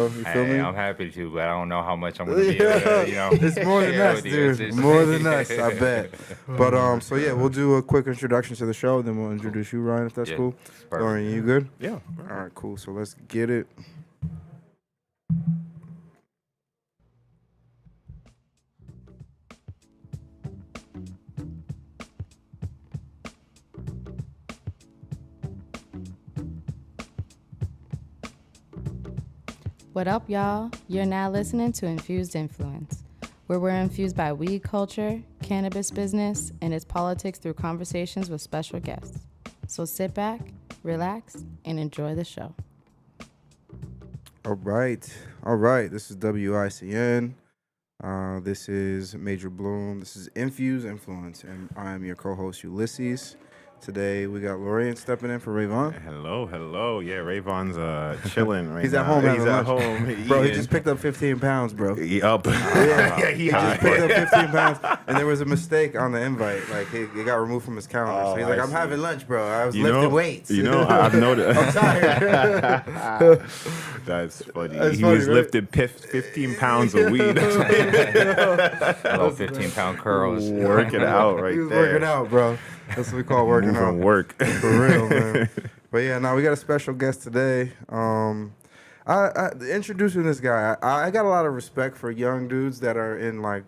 You feel me? I'm happy to, but I don't know how much I'm gonna be able to, It's more than share us, with you. It's dude. just- More than us, I bet. But so yeah, we'll do a quick introduction to the show, then we'll introduce you, Ryan, if that's Yeah, cool. perfect. Dorian, you good? Yeah. All right, cool. So let's get it. What up, y'all? You're now listening to Infused Influence, where we're infused by weed culture, cannabis business, and its politics through conversations with special guests. So sit back, relax, and enjoy the show. All right. This is WICN. This is Major Bloom. This is Infused Influence, and I am your co-host Ulysses. Today we got Lorian stepping in for Rayvon. Hello. Yeah, Rayvon's chilling right now. He's at home. He's having at lunch. home. Bro, he just picked up 15 pounds, bro. Up. Yeah, he just picked up 15 pounds, and there was a mistake on the invite. Like, it got removed from his calendar. So he's like, I'm having lunch, bro. I was lifting weights. I've noticed. I'm tired. That's funny. That's he funny, was right? lifting 15 pounds of weed. Little 15-pound curls. Working out right He was there. working out, bro. That's what we call working out. Moving work. For real, man. But yeah, now we got a special guest today. I introducing this guy. I got a lot of respect for young dudes that are in like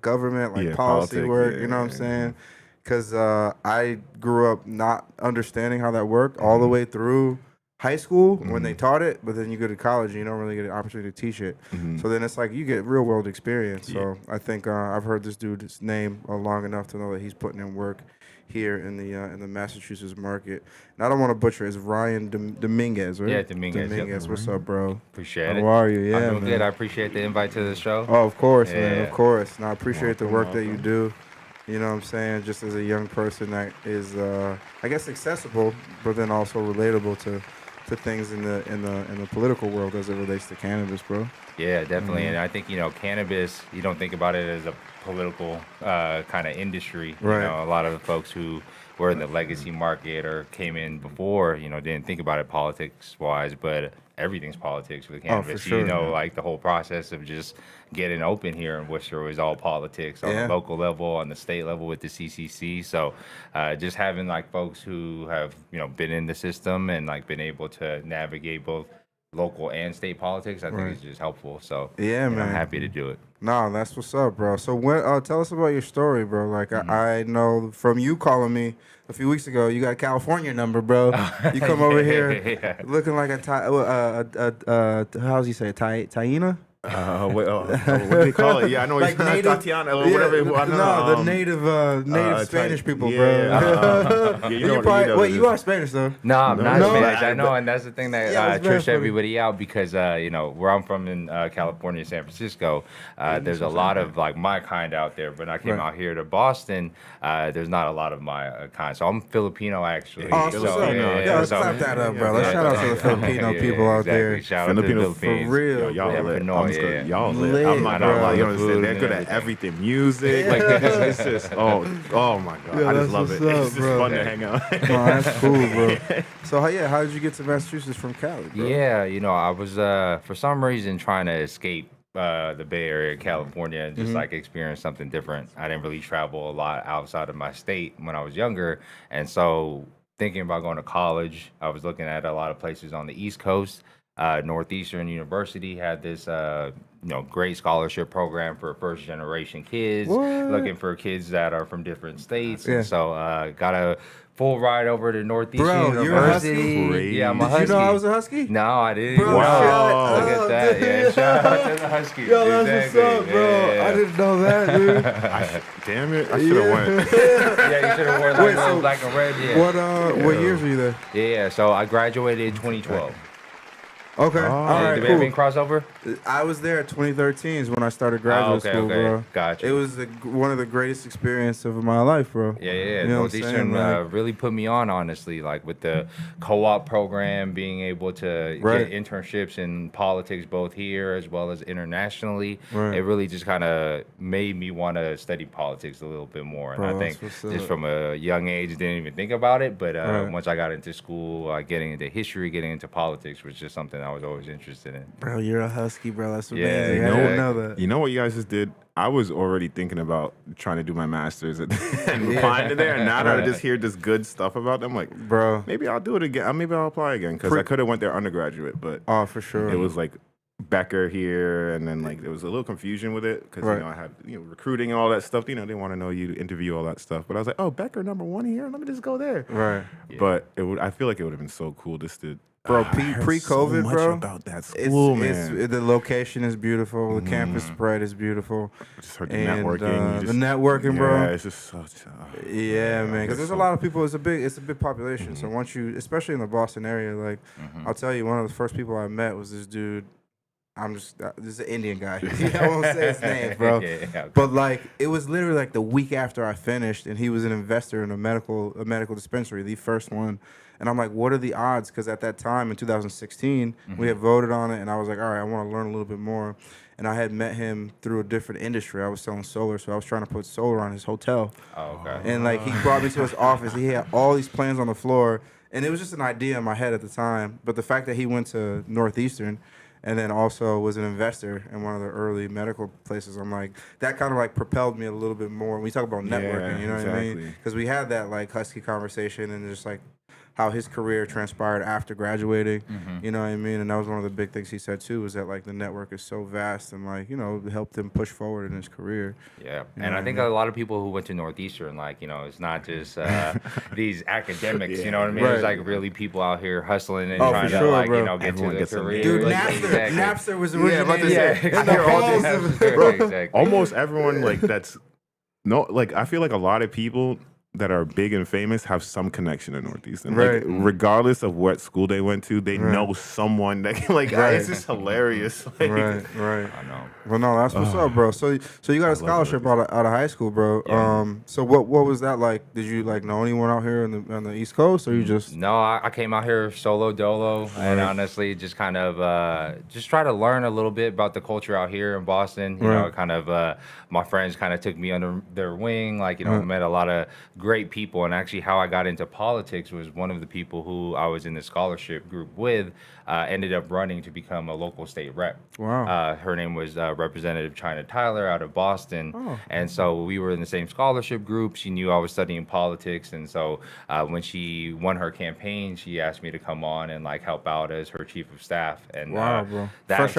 government, like Yeah, policy politics, work. yeah, You know what I'm yeah. saying? Because I grew up not understanding how that worked all the way through high school when they taught it, but then you go to college and you don't really get an opportunity to teach it. So then it's like you get real world experience. So I think I've heard this dude's name long enough to know that he's putting in work here in the Massachusetts market. And I don't want to butcher it. It's Ryan Dominguez, right? Yeah, Dominguez, yep. Dominguez. What's up, bro? Appreciate it. How are you? Yeah, I'm doing man. good. I appreciate the invite to the show. Oh, of course, man. Yeah. Of course. And I appreciate the work Welcome, that you do. You know what I'm saying? Just as a young person that is, I guess, accessible, but then also relatable to things in the political world as it relates to cannabis, bro. Yeah, definitely. And I think, cannabis, you don't think about it as a political kind of industry. Right. A lot of the folks who were in the legacy market or came in before, didn't think about it politics-wise, but everything's politics with cannabis. sure, man. Like the whole process of just getting open here in Worcester was all politics on Yeah. the local level, on the state level with the CCC. So just having like folks who have, been in the system and like been able to navigate both local and state politics, I think Right. is just helpful. So Yeah, man. I'm happy to do it. No, that's what's up, bro. So tell us about your story, bro. Like I know from you calling me a few weeks ago, you got a California number, bro. You come over here Yeah. looking like how's he say it? Taina? What do they call it? Yeah, I know. Like Like native- Tatiana or whatever. Yeah, I don't know. the native Spanish people, yeah, bro. yeah, you know, Probably, you know wait, this. you are Spanish though? No, I'm not No? Spanish. I know, and that's the thing that Yeah, it's very trips funny. everybody out because where I'm from in California, San Francisco, there's a lot of like my kind out there. But I came Right. out here to Boston, there's not a lot of my kind. So I'm Filipino actually. Oh, so, Filipino. let's clap that up, bro. Let's shout out to the Filipino people out there. Shout out Filipino to the Philippines. For real. Yo, y'all Yeah, lit. Pinoy, I'm just gonna- yeah. Y'all lit. Lit, I'm not gonna bro. lie. You The understand? food They're and good at everything. everything. Music. Like it's just oh my god. Yeah, I that's just love it. what's up, It's just bro. fun to hang out. Oh, that's cool, bro. So how did you get to Massachusetts from Cali, bro? Yeah, I was for some reason trying to escape the Bay Area, California, and just like experience something different. I didn't really travel a lot outside of my state when I was younger, and so thinking about going to college, I was looking at a lot of places on the East Coast. Northeastern University had this great scholarship program for first generation kids, What? looking for kids that are from different states. Yeah. And so got a full ride over to Northeastern Bro, you're a Husky? University. Yeah, I'm a Did Husky. you know I was a Husky? No, I didn't. Bro, Wow. shut Look up, at that. dude. Yeah, shout out to the Huskies. Yo, that's Exactly. what's up, bro. Yeah. I didn't know that, dude. Damn it! I should have went. Yeah, you should have worn like Wait, little so black and red. Yeah. What years were you there? Yeah, so I graduated in 2012. Okay, all right, Did we have any cool. crossover? I was there at 2013 is when I started graduate okay, school, okay. bro. Gotcha. It was one of the greatest experiences of my life, bro. Yeah. You know what I'm Northeastern saying? Like, really put me on, honestly, like with the co-op program, being able to Right. get internships in politics both here as well as internationally. Right. It really just kind of made me want to study politics a little bit more. And Bro, I think that's what's just up. from a young age, didn't even think about it. But Right. once I got into school, getting into history, getting into politics was just something I was always interested in. Bro, you're a husky, bro. That's Yeah, amazing. you I know didn't what? know that. You know what you guys just did? I was already thinking about trying to do my master's and applying to there. And now that I just hear this good stuff about them, like, Bro. maybe I'll do it again. Maybe I'll apply again because I could have went there undergraduate, but Oh, for sure. it was like Becker here, and then like there was a little confusion with it because Right. I had recruiting and all that stuff. They want to know you, interview all that stuff. But I was like, oh, Becker #1 here. Let me just go there. Right. But I feel like it would have been so cool just to. Bro, I heard pre-COVID, so much bro, about that school, man. The location is beautiful. The campus spread is beautiful. I just heard the And networking. the networking, bro. Yeah, it's just such. Yeah, man. Because there's a lot of people. It's a big population. Mm-hmm. So once you, especially in the Boston area, like I'll tell you, one of the first people I met was this dude. This is an Indian guy. I won't say his name, bro. Yeah. But like, it was literally like the week after I finished, and he was an investor in a medical dispensary, the first one. And I'm like, what are the odds? Because at that time in 2016, we had voted on it, and I was like, all right, I want to learn a little bit more. And I had met him through a different industry. I was selling solar, so I was trying to put solar on his hotel. Oh, okay. And like, he brought me to his office. He had all these plans on the floor, and it was just an idea in my head at the time. But the fact that he went to Northeastern and then also was an investor in one of the early medical places, I'm like, that kind of like propelled me a little bit more. We talk about networking, you know what I mean? exactly. Because we had that like husky conversation and just like how his career transpired after graduating, you know what I mean? And that was one of the big things he said too, was that like the network is so vast and like, it helped him push forward in his career. Yeah, You know and what I I think mean? a lot of people who went to Northeastern, like, it's not just these academics, you know what I mean? Right. There's like really people out here hustling and Oh, trying for to sure, like, bro. get Everyone to gets their a career. Dude, Like, Napster, exactly. Napster was Yeah, I'm about to originated. say, Yeah, I hear all balls this- of- Bro, exactly. Almost everyone like that's I feel like a lot of people that are big and famous have some connection to Northeastern. Right. Like regardless of what school they went to, they Right. know someone that can Right. it's just hilarious. Like, Right. I know. Well, no, that's what's up, bro. So you got a scholarship out of high school, bro. Yeah. So what was that like? Did you like know anyone out here on the East Coast, or you just? No, I came out here solo dolo, and honestly, just kind of just try to learn a little bit about the culture out here in Boston. You know, Right. kind of my friends kind of took me under their wing. Like, met a lot of great people, and actually, how I got into politics was one of the people who I was in the scholarship group with ended up running to become a local state rep. Wow. Her name was Representative China Tyler out of Boston. Oh. And so we were in the same scholarship group. She knew I was studying politics. And so when she won her campaign, she asked me to come on and like help out as her chief of staff. And Wow, bro. that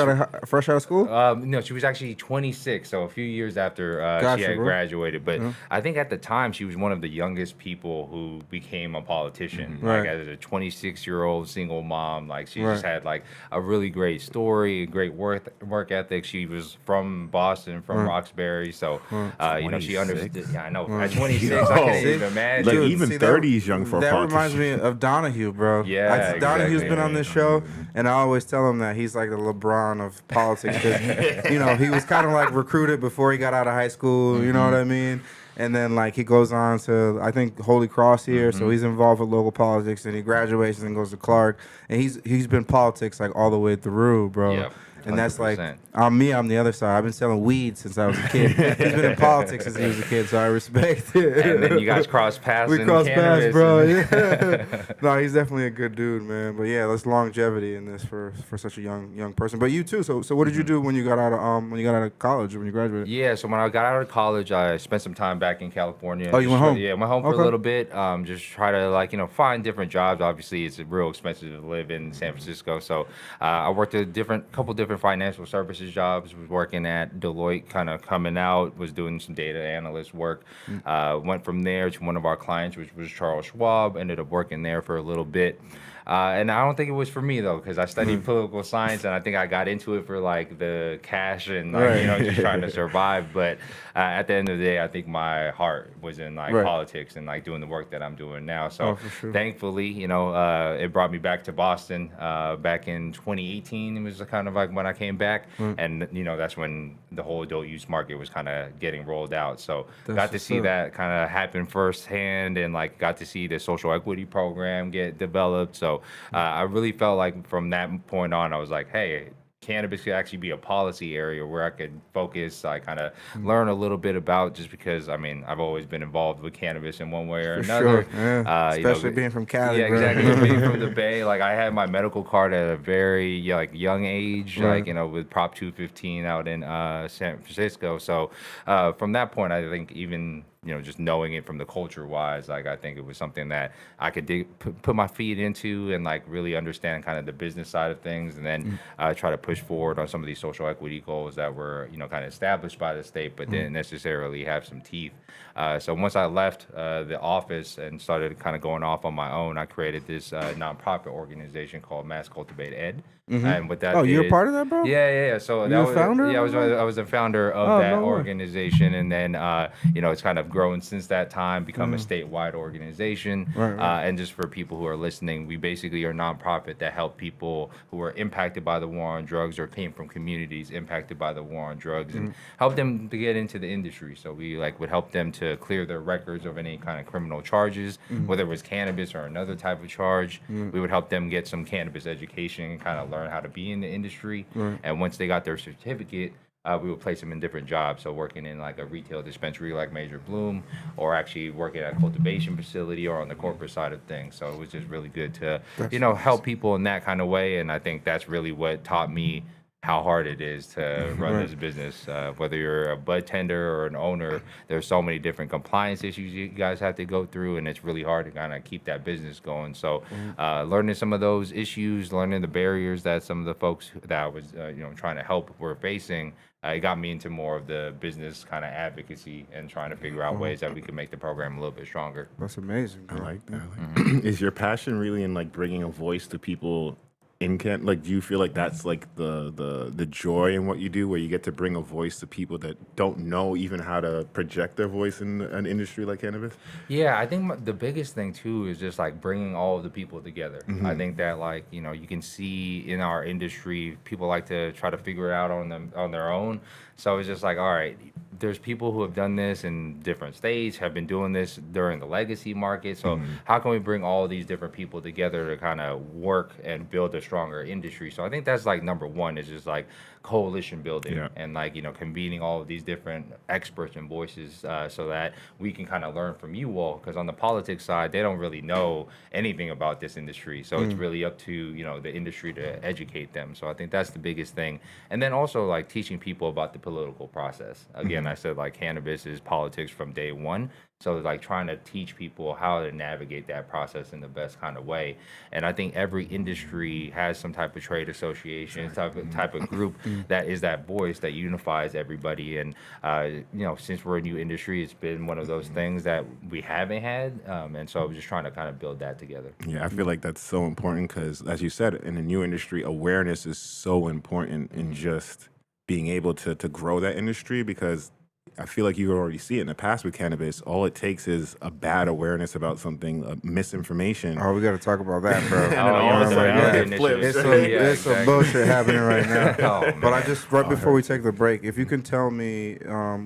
Fresh out of school. no, she was actually 26, so a few years after she Gotcha, had bro. graduated. But I think at the time she was one of the youngest people who became a politician. Right. Like as a 26-year-old single mom, like she Right. just had like a really great story, a great work ethic. She was from Boston, from Roxbury, so she understood. 26? Yeah, I know. At 26, I can't See? even imagine. Like Dude, even see, 30 is young for a That reminds politician. me of Donahue, bro. Yeah, Donahue's exactly. been on this show, and I always tell him that he's like the LeBron of politics. 'Cause, he was kind of like recruited before he got out of high school. You know what I mean? And then like he goes on to I think Holy Cross here, so he's involved with local politics, and he graduates and goes to Clark, and he's been politics like all the way through, bro. Yep, And that's like 100%. I'm the other side. I've been selling weed since I was a kid. He's been in politics since he was a kid, so I respect it. And then you guys cross paths. We in cross paths, cannabis bro. and- Yeah. No, he's definitely a good dude, man. But yeah, there's longevity in this for such a young person. But you too. So what did you do when you got out of college, when you graduated? Yeah, so when I got out of college, I spent some time back in California. Oh, you went home? Yeah, went home for Okay. a little bit. Just try to find different jobs. Obviously, it's real expensive to live in San Francisco. So I worked a couple different financial services jobs. Was working at Deloitte, kind of coming out. Was doing some data analyst work. Went from there to one of our clients, which was Charles Schwab. Ended up working there for a little bit. And I don't think it was for me though, because I studied political science, and I think I got into it for like the cash and just trying to survive. But at the end of the day, I think my heart was in like politics and like doing the work that I'm doing now. So for sure. thankfully, it brought me back to Boston back in 2018. It was kind of like when I came back, and that's when the whole adult use market was kind of getting rolled out. So got to what's see up. that kind of happen firsthand, and like got to see the social equity program get developed. So I really felt like from that point on, I was like, hey, cannabis could actually be a policy area where I could focus, I kind of learn a little bit about, just because, I mean, I've always been involved with cannabis in one way or For another. sure, yeah. Especially being from Cali, yeah, bro. exactly. Being from the Bay, like I had my medical card at a very like young age, Right. like, you know, with Prop 215 out in San Francisco. So from that point, I think even, you know, just knowing it from the culture wise, like I think it was something that I could put my feet into and like really understand kind of the business side of things, and then try to push forward on some of these social equity goals that were, you know, kind of established by the state, but didn't necessarily have some teeth. So once I left the office and started kind of going off on my own, I created this nonprofit organization called Mass Cultivate Ed. And what that Oh, you're a did- part of that, bro? Yeah. So You that a was, founder yeah, of that? I was a founder of Oh, that no way. organization, and then you know, it's kind of grown since that time, become a statewide organization. Right. And just for people who are listening, we basically are a nonprofit that help people who are impacted by the war on drugs or came from communities impacted by the war on drugs, and help them to get into the industry. So we like would help them to clear their records of any kind of criminal charges, whether it was cannabis or another type of charge. We would help them get some cannabis education and kind of learn how to be in the industry. And once they got their certificate, we would place them in different jobs. So working in like a retail dispensary like Major Bloom, or actually working at a cultivation facility, or on the corporate side of things. So it was just really good to, you know, help people in that kind of way. And I think that's really what taught me how hard it is to run this business. Whether you're a bud tender or an owner, there's so many different compliance issues you guys have to go through, and it's really hard to kind of keep that business going. So learning some of those issues, learning the barriers that some of the folks that I was you know, trying to help were facing, it got me into more of the business kind of advocacy and trying to figure out ways that we could make the program a little bit stronger. That's amazing, I bro. like that. Is your passion really in like bringing a voice to people in Kent? Like, do you feel like that's like the joy in what you do, where you get to bring a voice to people that don't know even how to project their voice in an industry like cannabis? Yeah, I think the biggest thing too is just like bringing all of the people together. I think that, like, you know, you can see in our industry, people like to try to figure it out on their own. So it's just like, all right, there's people who have done this in different states, have been doing this during the legacy market. So how can we bring all of these different people together to kind of work and build a stronger industry? So I think that's like number one, is just like coalition building, and like, you know, convening all of these different experts and voices, so that we can kind of learn from you all, because on the politics side, they don't really know anything about this industry. So it's really up to, you know, the industry to educate them. So I think that's the biggest thing. And then also like teaching people about the political process. Again, I said like cannabis is politics from day one. So like trying to teach people how to navigate that process in the best kind of way. And I think every industry has some type of trade association, type of group that is that voice that unifies everybody. And you know, since we're a new industry, it's been one of those things that we haven't had. And so I was just trying to kind of build that together. Yeah, I feel like that's so important because, as you said, in a new industry, awareness is so important in just being able to grow that industry, because I feel like you already see it in the past with cannabis. All it takes is a bad awareness about something, misinformation. Oh, we got to talk about that, bro. And then all of a sudden, yeah. it flips. It's Yeah, some bullshit happening right now. Oh, But I just, right before we take the break, if you can tell me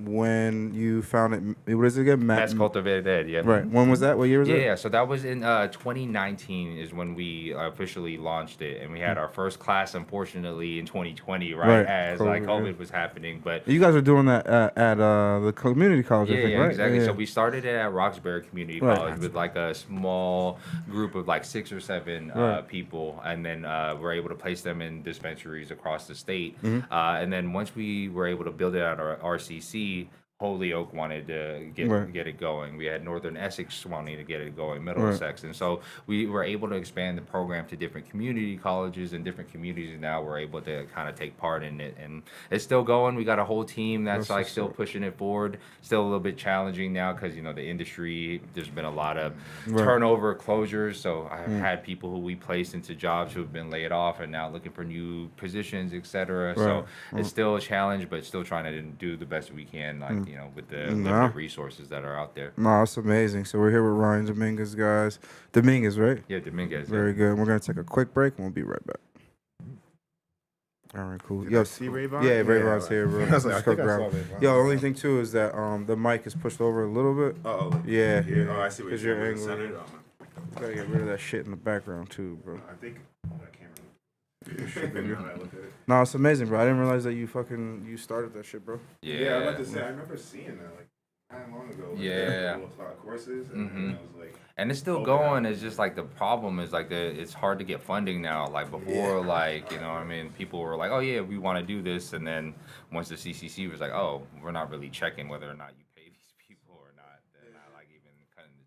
when you found it, what is it again? Mass Cultivated Ed, yeah. Right. When was that? What year was it? Yeah, so that was in 2019 is when we officially launched it, and we had our first class, unfortunately, in 2020, right as like COVID was happening. But You guys are doing that at the community college, I think, right? exactly. So we started it at Roxbury Community College with like a small group of like 6 or 7 people, and then we're able to place them in dispensaries across the state. And then once we were able to build it at our RCC, Holyoke wanted to get it going. We had Northern Essex wanting to get it going, Middlesex. And so we were able to expand the program to different community colleges and different communities, and now we're able to kind of take part in it. And it's still going. We got a whole team that's like still pushing it forward. Still a little bit challenging now because, you know, the industry, there's been a lot of turnover, closures. So I've had people who we placed into jobs who have been laid off and now looking for new positions, etc. So it's still a challenge, but still trying to do the best we can, like, you know, with the limited resources that are out there. No, it's amazing. So we're here with Ryan Dominguez, guys. Dominguez, right? Yeah, Dominguez. Very good. We're going to take a quick break, and we'll be right back. All right, cool. Yo, see Rayvon? Yeah, Rayvon's here, bro. I was like, I Let's go think I grab saw him. Rayvon. Yo, the only thing, too, is that the mic is pushed over a little bit. Oh, Yeah. Oh, I see what 'Cause you're you're saying. angry. Gotta get rid of that shit in the background, too, bro. I think that camera. No, it's amazing, bro. I didn't realize that you started that shit, bro. Yeah, I'd like to say I remember seeing that like not long ago. Like, Yeah. Courses, and I was like, And it's still hoping going. I- It's just like the problem is like it's hard to get funding now. Like before, like you know, what I mean, people were like, oh yeah, we want to do this, and then once the CCC was like, oh, we're not really checking whether or not you pay these people or not. They're not like even cutting the.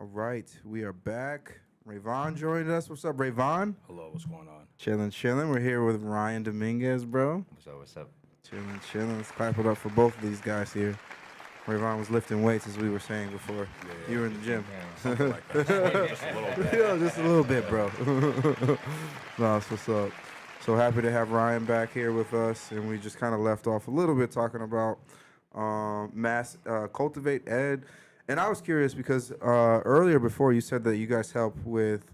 All right, we are back. Rayvon joined us. What's up, Rayvon? Hello, what's going on? Chilling, chilling. We're here with Ryan Dominguez, bro. What's up? What's up? Chilling, chilling. Let's clap it up for both of these guys here. Rayvon was lifting weights, as we were saying before. You were in the gym. Something like that. Just a little bit. Yeah, just a little bit, bro. No, that's what's up. So happy to have Ryan back here with us, and we just kind of left off a little bit talking about cultivate ed. And I was curious because earlier before you said that you guys help with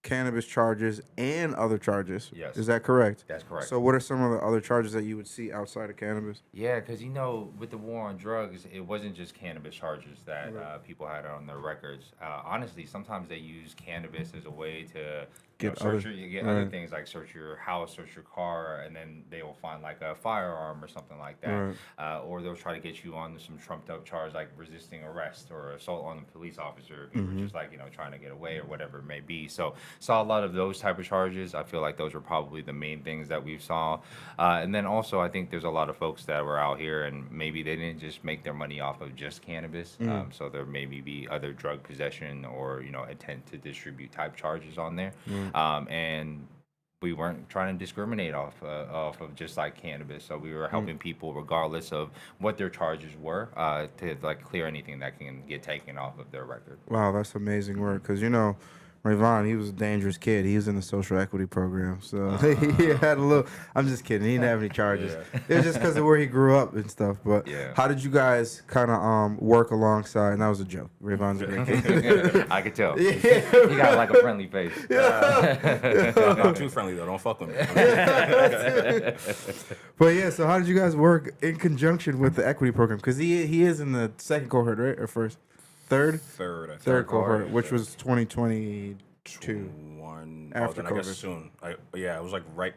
cannabis charges and other charges. Yes. Is that correct? That's correct. So what are some of the other charges that you would see outside of cannabis? Yeah, because you know, with the war on drugs, it wasn't just cannabis charges that people had on their records. Honestly, sometimes they use cannabis as a way to Get search other- other right. things like search your house, search your car, and then they will find like a firearm or something like that. Or they'll try to get you on some trumped up charge like resisting arrest or assault on a police officer if you were just like trying to get away or whatever it may be. So saw a lot of those type of charges. I feel like those were probably the main things that we saw. And then also I think there's a lot of folks that were out here and maybe they didn't just make their money off of just cannabis. So there maybe be other drug possession or intent to distribute type charges on there. And we weren't trying to discriminate off of just like cannabis. So we were helping people regardless of what their charges were to like clear anything that can get taken off of their record. Wow, that's amazing work. Because, Rayvon, he was a dangerous kid. He was in the social equity program, so he had a little. I'm just kidding. He didn't have any charges. It was just because of where he grew up and stuff. But Yeah. how did you guys kind of work alongside? And that was a joke. Rayvon's a great kid. I could tell. Yeah. He got like a friendly face. I'm not too friendly though. Don't fuck with me. But yeah, so how did you guys work in conjunction with the equity program? Because he is in the second cohort, right, or first, third, Third, I think. third cohort, which was 2022. One. After Then I guess COVID. soon. Yeah, it was like right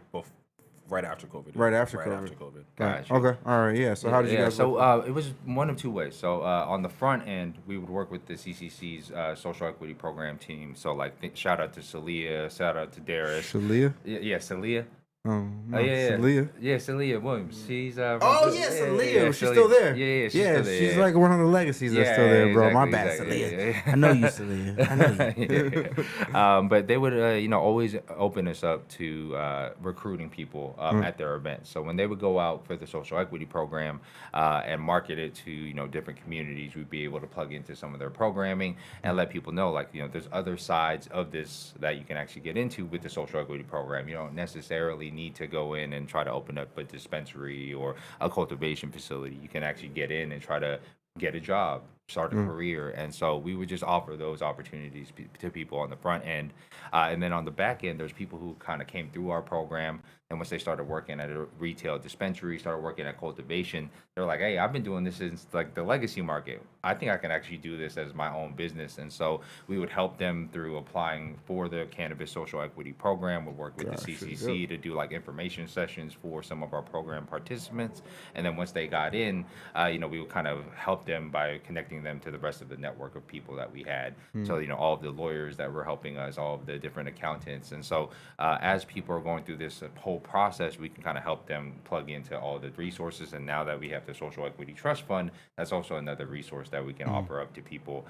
after COVID. Right after right COVID. After COVID. Gotcha. Okay, all right, yeah. So how did you guys? So work? it was one of two ways. So on the front end, we would work with the CCC's social equity program team. So like, shout out to Celia, shout out to Darius. Shalia? Yeah, Celia. Oh, no, Yeah. Celia. Yeah, Celia Williams. She's Oh yeah, Celia. She's still there. Yeah, she's still there. She's like one of the legacies that's still there, bro. My bad, exactly, Celia. yeah. I know you, Celia. I know you. But they would, always open us up to recruiting people at their events. So when they would go out for the social equity program and market it to, different communities, we'd be able to plug into some of their programming and let people know, like, there's other sides of this that you can actually get into with the social equity program. You don't necessarily need to go in and try to open up a dispensary or a cultivation facility. You can actually get in and try to get a job, start a career. And so we would just offer those opportunities to people on the front end. And then on the back end, there's people who kind of came through our program. And once they started working at a retail dispensary, started working at cultivation, they're like, hey, I've been doing this since like the legacy market. I think I can actually do this as my own business. And so we would help them through applying for the cannabis social equity program. We'd work with the CCC to do like information sessions for some of our program participants. And then once they got in, we would kind of help them by connecting them to the rest of the network of people that we had. So, all of the lawyers that were helping us, all of the different accountants. And so as people are going through this whole process, we can kind of help them plug into all the resources. And now that we have the Social Equity Trust Fund, that's also another resource that we can offer up to people,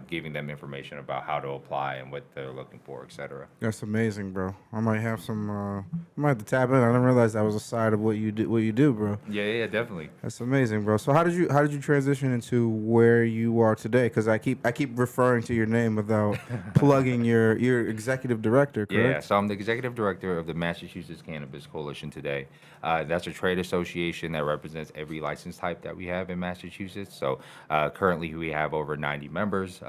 giving them information about how to apply and what they're looking for, et cetera. That's amazing, bro. I might have some. I might have to tap in. I didn't realize that was a side of what you do. What you do, bro. Yeah, definitely. That's amazing, bro. So how did you transition into where you are today? Because I keep referring to your name without plugging your executive director, correct? Yeah, so I'm the executive director of the Massachusetts Cannabis Coalition today. That's a trade association that represents every license type that we have in Massachusetts. So currently we have over 90 members,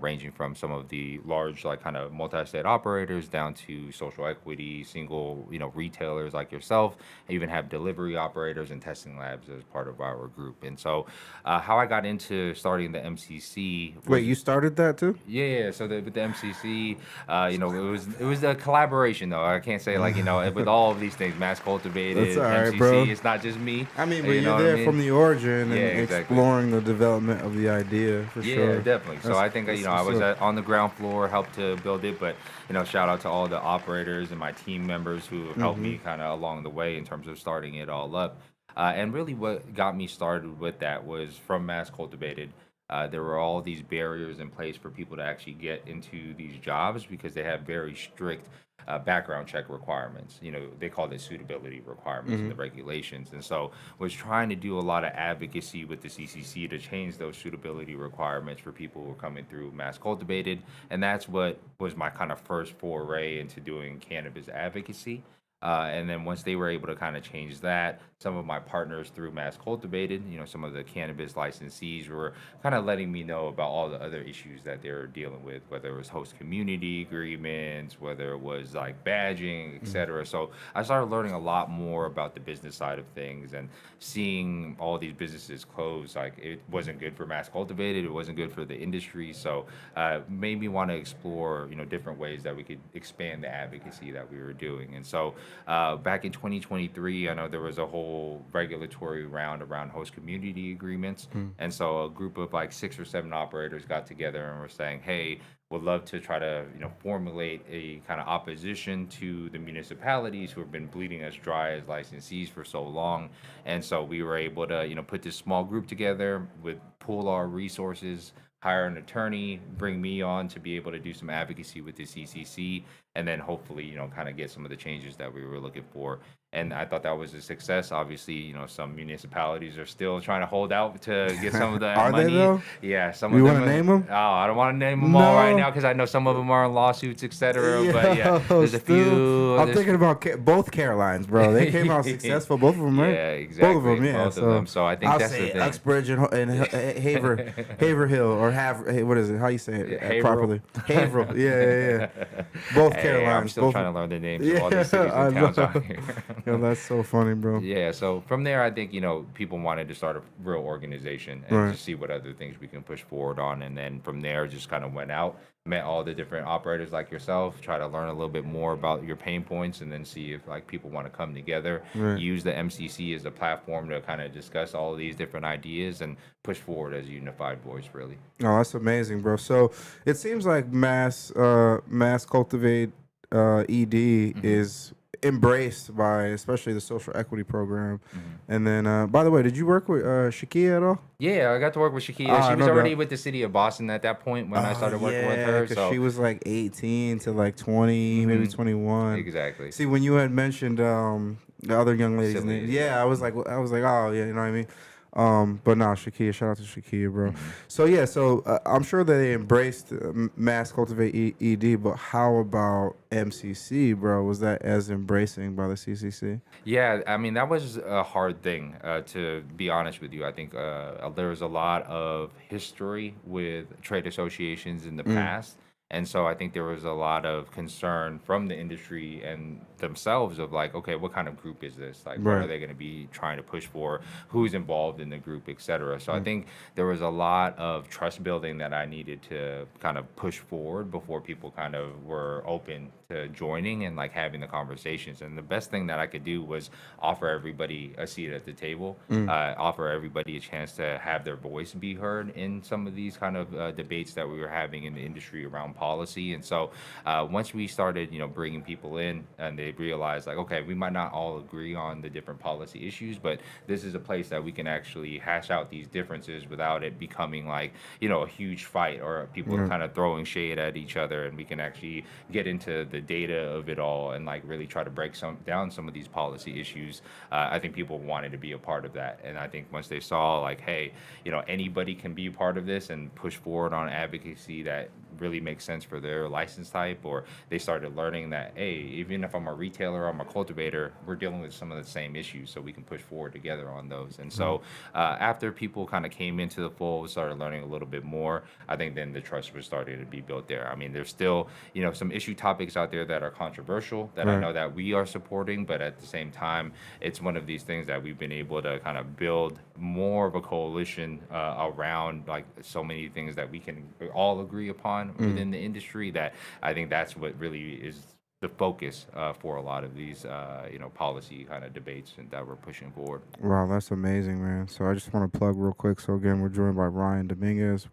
ranging from some of the large, like kind of multi-state operators down to social equity, single, retailers like yourself. I even have delivery operators and testing labs as part of our group. And so how I got into starting the MCC. Wait, you started that too? Yeah. So with the MCC, it was a collaboration though. I can't say like with all of these things, Mass Cultivated, That's all right, MCC. bro. It's not just me. I mean, but you know you're what I there mean? from the origin and Yeah, exactly. exploring the development of the idea for Yeah, sure. definitely. So That's- I think that's I what's was up. on the ground floor, helped to build it, but shout out to all the operators and my team members who have helped me kind of along the way in terms of starting it all up. And really, what got me started with that was from Mass Cultivated. There were all these barriers in place for people to actually get into these jobs because they have very strict background check requirements. They call it suitability requirements in the regulations. And so was trying to do a lot of advocacy with the CCC to change those suitability requirements for people who are coming through Mass Cultivated. And that's what was my kind of first foray into doing cannabis advocacy. And then once they were able to kind of change that, some of my partners through Mass Cultivated, some of the cannabis licensees were kind of letting me know about all the other issues that they were dealing with, whether it was host community agreements, whether it was like badging, et cetera. So I started learning a lot more about the business side of things and seeing all these businesses close. Like it wasn't good for Mass Cultivated, it wasn't good for the industry. So made me want to explore, different ways that we could expand the advocacy that we were doing. And so back in 2023, I know there was a whole regulatory round around host community agreements. And so a group of like 6 or 7 operators got together and were saying, hey, would love to try to formulate a kind of opposition to the municipalities who have been bleeding us dry as licensees for so long. And so we were able to put this small group together, with pool our resources, hire an attorney, bring me on to be able to do some advocacy with the CCC, and then hopefully kind of get some of the changes that we were looking for. And I thought that was a success. Obviously, some municipalities are still trying to hold out to get some of that Are money. they though? Yeah, some You of want them. to name them? Oh, I don't want to name them all right No. now because I know some of them are in lawsuits, etc. But yeah, Yo, there's a few. I'm there's- thinking about both Carolines, bro. They came out successful, both of them, right? Yeah, exactly. Both of them, yeah. Both of them. So I think I'll that's say the thing. Uxbridge and Haverhill or what is it? How you say it Haverhill. properly? Haverhill. Yeah. Both Hey, Carolines. I'm still both. trying to learn the names of all these cities I and towns know. out here. Yo, that's so funny, bro. Yeah, so from there, I think, people wanted to start a real organization and Right. just see what other things we can push forward on. And then from there, just kind of went out, met all the different operators like yourself, try to learn a little bit more about your pain points, and then see if like people want to come together, Right. use the MCC as a platform to kind of discuss all of these different ideas and push forward as a unified voice, really. Oh, that's amazing, bro. So it seems like mass cultivate ED is embraced by especially the social equity program. And then, by the way, did you work with Shakia at all? Yeah, I got to work with Shakia. Ah, She was no already doubt. with the city of Boston at that point when I started working with her. 'Cause So she was like 18 to like 20, maybe 21. exactly. See, when you had mentioned the other young lady's Celia, name, yeah, I was like, oh yeah, you know what I mean. But nah, Shakia, shout out to Shakia, bro. So yeah, I'm sure that they embraced mass cultivate ED, but how about MCC, bro? Was that as embracing by the CCC? Yeah, I mean, that was a hard thing, to be honest with you. I think there was a lot of history with trade associations in the past. And so I think there was a lot of concern from the industry and themselves of like, okay, what kind of group is this? Like, what are Right. they going to be trying to push for? Who's involved in the group, et cetera. So I think there was a lot of trust building that I needed to kind of push forward before people kind of were open to joining and like having the conversations. And the best thing that I could do was offer everybody a seat at the table, offer everybody a chance to have their voice be heard in some of these kind of debates that we were having in the industry around policy. And so once we started, bringing people in and they realized like, okay, we might not all agree on the different policy issues, but this is a place that we can actually hash out these differences without it becoming like, a huge fight or people kind of throwing shade at each other. And we can actually get into the data of it all and like really try to break down some of these policy issues. I think people wanted to be a part of that. And I think once they saw like, hey, anybody can be a part of this and push forward on advocacy that really makes sense for their license type, or they started learning that, hey, even if I'm a retailer or I'm a cultivator, we're dealing with some of the same issues, so we can push forward together on those. And so after people kind of came into the fold, started learning a little bit more, I think then the trust was starting to be built there. I mean, there's still, some issue topics out there that are controversial that I know that we are supporting, but at the same time, it's one of these things that we've been able to kind of build more of a coalition around, like so many things that we can all agree upon within the industry, that I think that's what really is the focus for a lot of these, policy kind of debates and that we're pushing forward. Wow, that's amazing, man. So I just want to plug real quick. So again, we're joined by Ryan Dominguez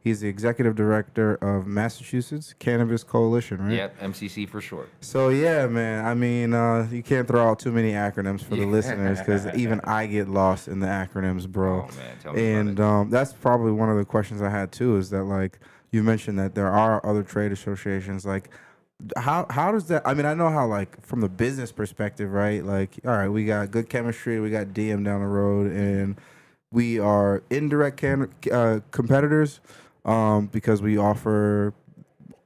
he's the executive director of Massachusetts Cannabis Coalition, right? Yep, MCC for short. So yeah, man. I mean, you can't throw out too many acronyms for the listeners because even I get lost in the acronyms, bro. Oh man, tell me about it. And that's probably one of the questions I had too. Is that like you mentioned that there are other trade associations, like. How does that? I mean, I know how like from the business perspective, right? Like, all right, we got good chemistry, we got DM down the road, and we are indirect competitors because we offer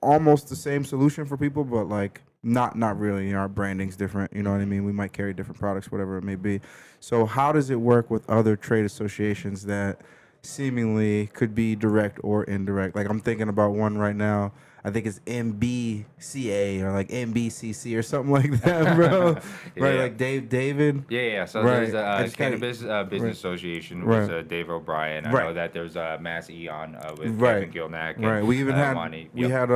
almost the same solution for people, but like not really. Our branding's different. You know what I mean? We might carry different products, whatever it may be. So how does it work with other trade associations that seemingly could be direct or indirect? Like I'm thinking about one right now. I think it's MBCA or like MBCC or something like that, bro. Right, Yeah. like David. Yeah. So Right. there's I a just kinda- Cannabis Business Association Right. with Dave O'Brien. I Right. know that there's Mass Eon with Right. Kevin Gilnack. Right. We even had Monty. we Yep. had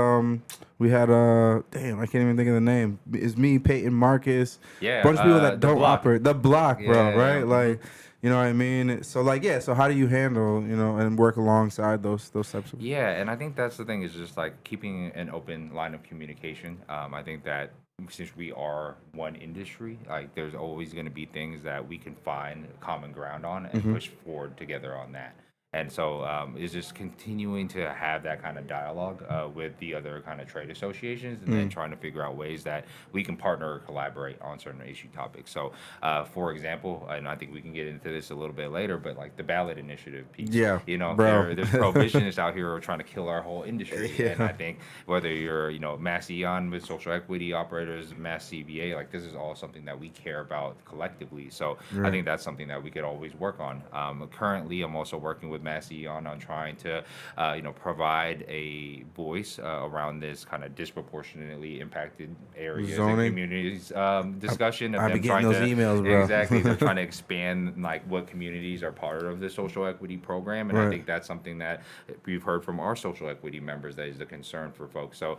damn, I can't even think of the name. It's me, Peyton Marcus. Yeah, Bunch of people that The don't Block. operate the block, bro, Yeah, right? yeah. Like, you know what I mean? So like so how do you handle, and work alongside those types of Yeah, and I think that's the thing, is just like keeping an open line of communication. I think that since we are one industry, like there's always going to be things that we can find common ground on and push forward together on that. And so it's just continuing to have that kind of dialogue with the other kind of trade associations, and then trying to figure out ways that we can partner or collaborate on certain issue topics. So, for example, and I think we can get into this a little bit later, but like the ballot initiative piece, Yeah, bro. there's prohibitionists out here who are trying to kill our whole industry. Yeah. And I think whether you're, Mass Eon with social equity operators, Mass CBA, like this is all something that we care about collectively. So I think that's something that we could always work on. Currently, I'm also working with Mass Eon on trying to, provide a voice around this kind of disproportionately impacted areas and Zoning. communities discussion of I them be trying getting those to emails, bro. exactly they're trying to expand like what communities are part of the social equity program, and I Right. think that's something that we've heard from our social equity members that is a concern for folks. So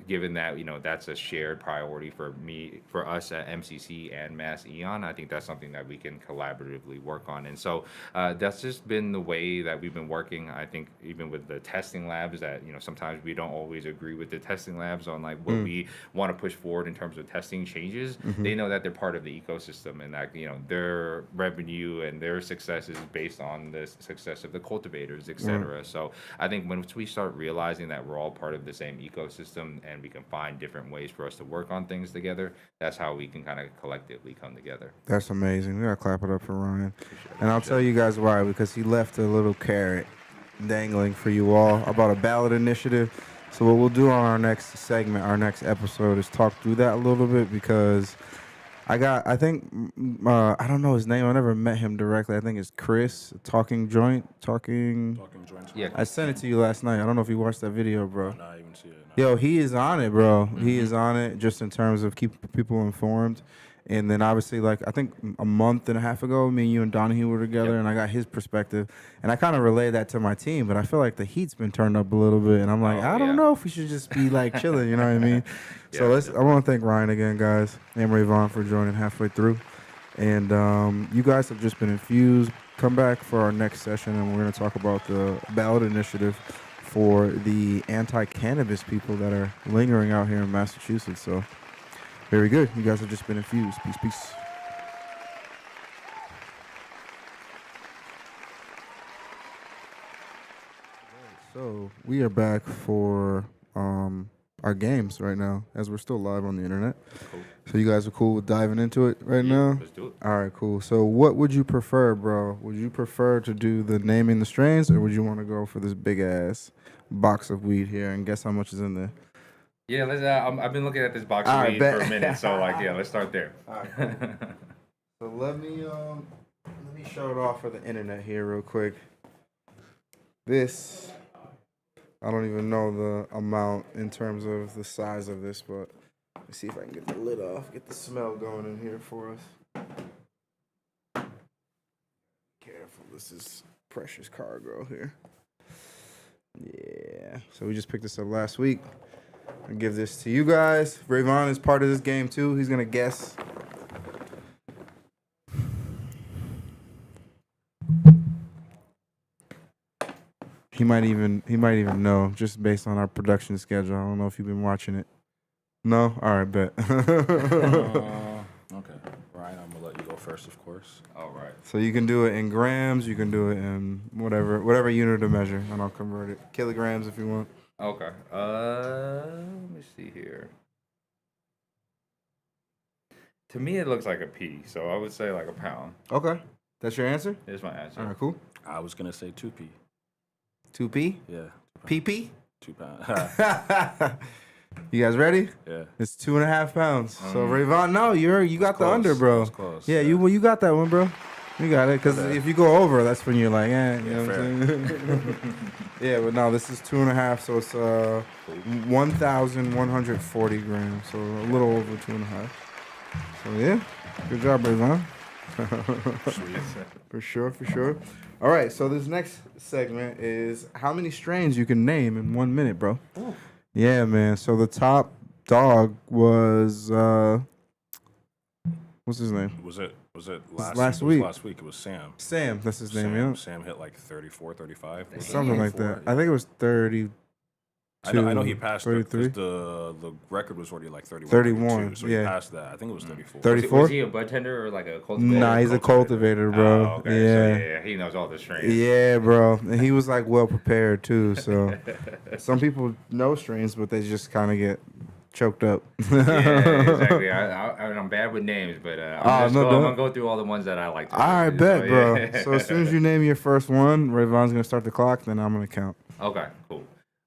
given that that's a shared priority for us at MCC and Mass Eon, I think that's something that we can collaboratively work on. And so that's just been the way that we've been working. I think even with the testing labs that sometimes we don't always agree with the testing labs on like what we want to push forward in terms of testing changes. They know that they're part of the ecosystem, and that their revenue and their success is based on the success of the cultivators, etc. So I think once we start realizing that we're all part of the same ecosystem and we can find different ways for us to work on things together, that's how we can kind of collectively come together. That's amazing. We gotta clap it up for Ryan. And I'll tell you guys why, because he left a little carrot dangling for you all about a ballot initiative. So what we'll do on our next segment, our next episode, is talk through that a little bit, because I don't know his name. I never met him directly. I think it's Chris, Talking Joint. Talking joints. Yeah. I sent it to you last night. I don't know if you watched that video, bro. No, I even see it. No. Yo, he is on it, bro. He is on it just in terms of keeping people informed. And then obviously, like, I think a month and a half ago, me and you and Donahue were together, and I got his perspective. And I kind of relayed that to my team, but I feel like the heat's been turned up a little bit. And I'm like, I don't know if we should just be, like, chilling, you know what I mean? So I want to thank Ryan again, guys, and Rayvon for joining halfway through. And you guys have just been infused. Come back for our next session, and we're going to talk about the ballot initiative for the anti-cannabis people that are lingering out here in Massachusetts. So very good. You guys have just been infused. Peace, peace. So we are back for our games right now, as we're still live on the internet. Cool. So you guys are cool with diving into it right now? Let's do it. All right, cool. So what would you prefer, bro? Would you prefer to do the naming the strains, or would you want to go for this big ass box of weed here and guess how much is in there? Yeah, let's. I've been looking at this box All of right, weed bet. for a minute, so let's start there. All right, cool. So let me show it off for the internet here real quick. This, I don't even know the amount in terms of the size of this, but let's see if I can get the lid off, get the smell going in here for us. Careful, this is precious cargo here. Yeah, so we just picked this up last week. I'll give this to you guys. Rayvon is part of this game too. He's gonna guess. He might even know, just based on our production schedule. I don't know if you've been watching it. No? All right, bet. Okay, Ryan, I'm gonna let you go first, of course. All right. So you can do it in grams, you can do it in whatever unit of measure, and I'll convert it. Kilograms if you want. Okay. Let me see here. To me, it looks like a pea, so I would say like a pound. Okay. That's your answer? Here's my answer. All right, cool. I was gonna say 2P. 2P? Yeah. PP? 2 pounds. You guys ready? Yeah. It's 2.5 pounds. So Rayvon, no, you got the Close. under, bro. That's close. Yeah, you got that one, bro. You got it. Because if you go over, that's when you're like, you know what I'm saying? Yeah, but no, this is 2.5, so it's 1,140 grams, so a little over 2.5. So yeah, good job, Rayvon. For sure. All right, so this next segment is how many strains you can name in 1 minute, bro. Ooh. Yeah, man. So the top dog was what's his name? Was it last week. Last week it was Sam. Sam, that's his name, yeah. Sam hit like 34, 35. Something like that. I think it was 32 I know he passed it 33? because the record was already like 31. 31, 32, so yeah. he passed that. I think it was 34. 34? Was he a bud tender or like a cultivator? Nah, he's a cultivator, bro. Oh, okay. Yeah. So yeah, he knows all the strains. Yeah, bro. And he was like well prepared too. So some people know strains, but they just kind of get choked up. Yeah, exactly. I'm bad with names, but I'm gonna go through all the ones that I like. All right, bet, so, bro. yeah. So as soon as you name your first one, Rayvon's gonna start the clock. Then I'm gonna count. Okay, cool.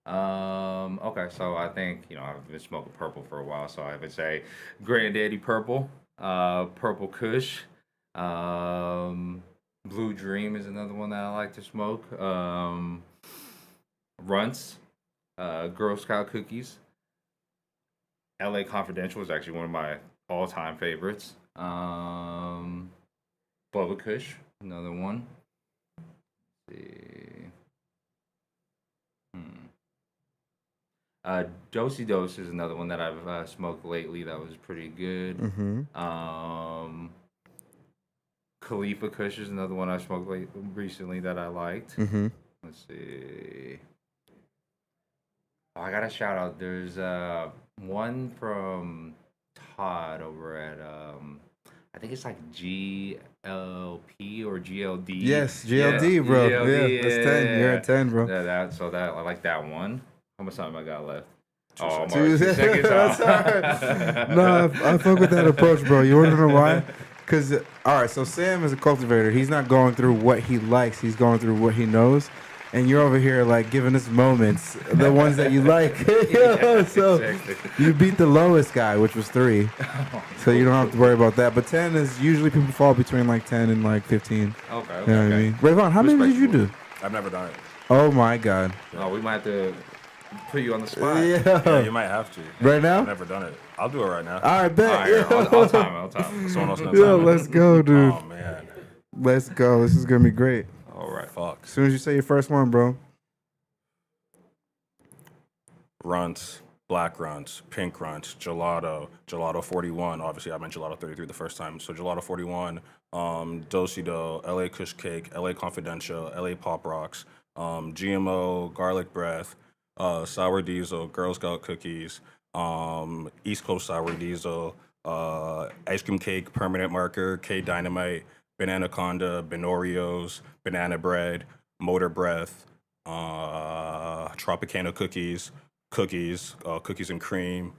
Okay, so I think I've been smoking purple for a while, so I would say Granddaddy Purple, Purple Kush, Blue Dream is another one that I like to smoke. Runts, Girl Scout cookies. LA Confidential is actually one of my all-time favorites. Bubba Kush, another one. Let's see. Dosey Dose is another one that I've smoked lately that was pretty good. Mm-hmm. Khalifa Kush is another one I smoked recently that I liked. Mm-hmm. Let's see. Oh, I gotta shout out. There's one from Todd over at I think it's like GLP or GLD. Yes, GLD, bro. GLD, yeah, that's 10. You're at 10, bro. That I like that one. How much time I got left? Oh, I'm 2 already 2 seconds That's off. all right. No, I fuck with that approach, bro. You want to know why? Because, all right, so Sam is a cultivator. He's not going through what he likes. He's going through what he knows. And you're over here, like, giving us moments, the ones that you like. So exactly. you beat the lowest guy, which was 3. So you don't have to worry about that. But 10 is usually people fall between, like, 10 and, like, 15. Okay. You know what I mean? Rayvon, how many did you do? I've never done it. Oh, my God. Oh, we might have to put you on the spot. Yeah, you might have to. Right now? I've never done it. I'll do it right now. All right, bet. All right, here, I'll time. Someone else knows. Yo, let's go, dude. Oh man. Let's go. This is going to be great. All right. Fuck. As soon as you say your first one, bro. Runts, black runts, pink runts, gelato 41. Obviously, I meant gelato 33 the first time. So gelato 41, Dosido, LA Kush Cake, LA Confidential, LA Pop Rocks, GMO, garlic breath, sour diesel, Girl Scout cookies, East Coast sour diesel, ice cream cake, permanent marker, K Dynamite, banana conda, Benoreos, banana bread, motor breath, Tropicana cookies, cookies and cream,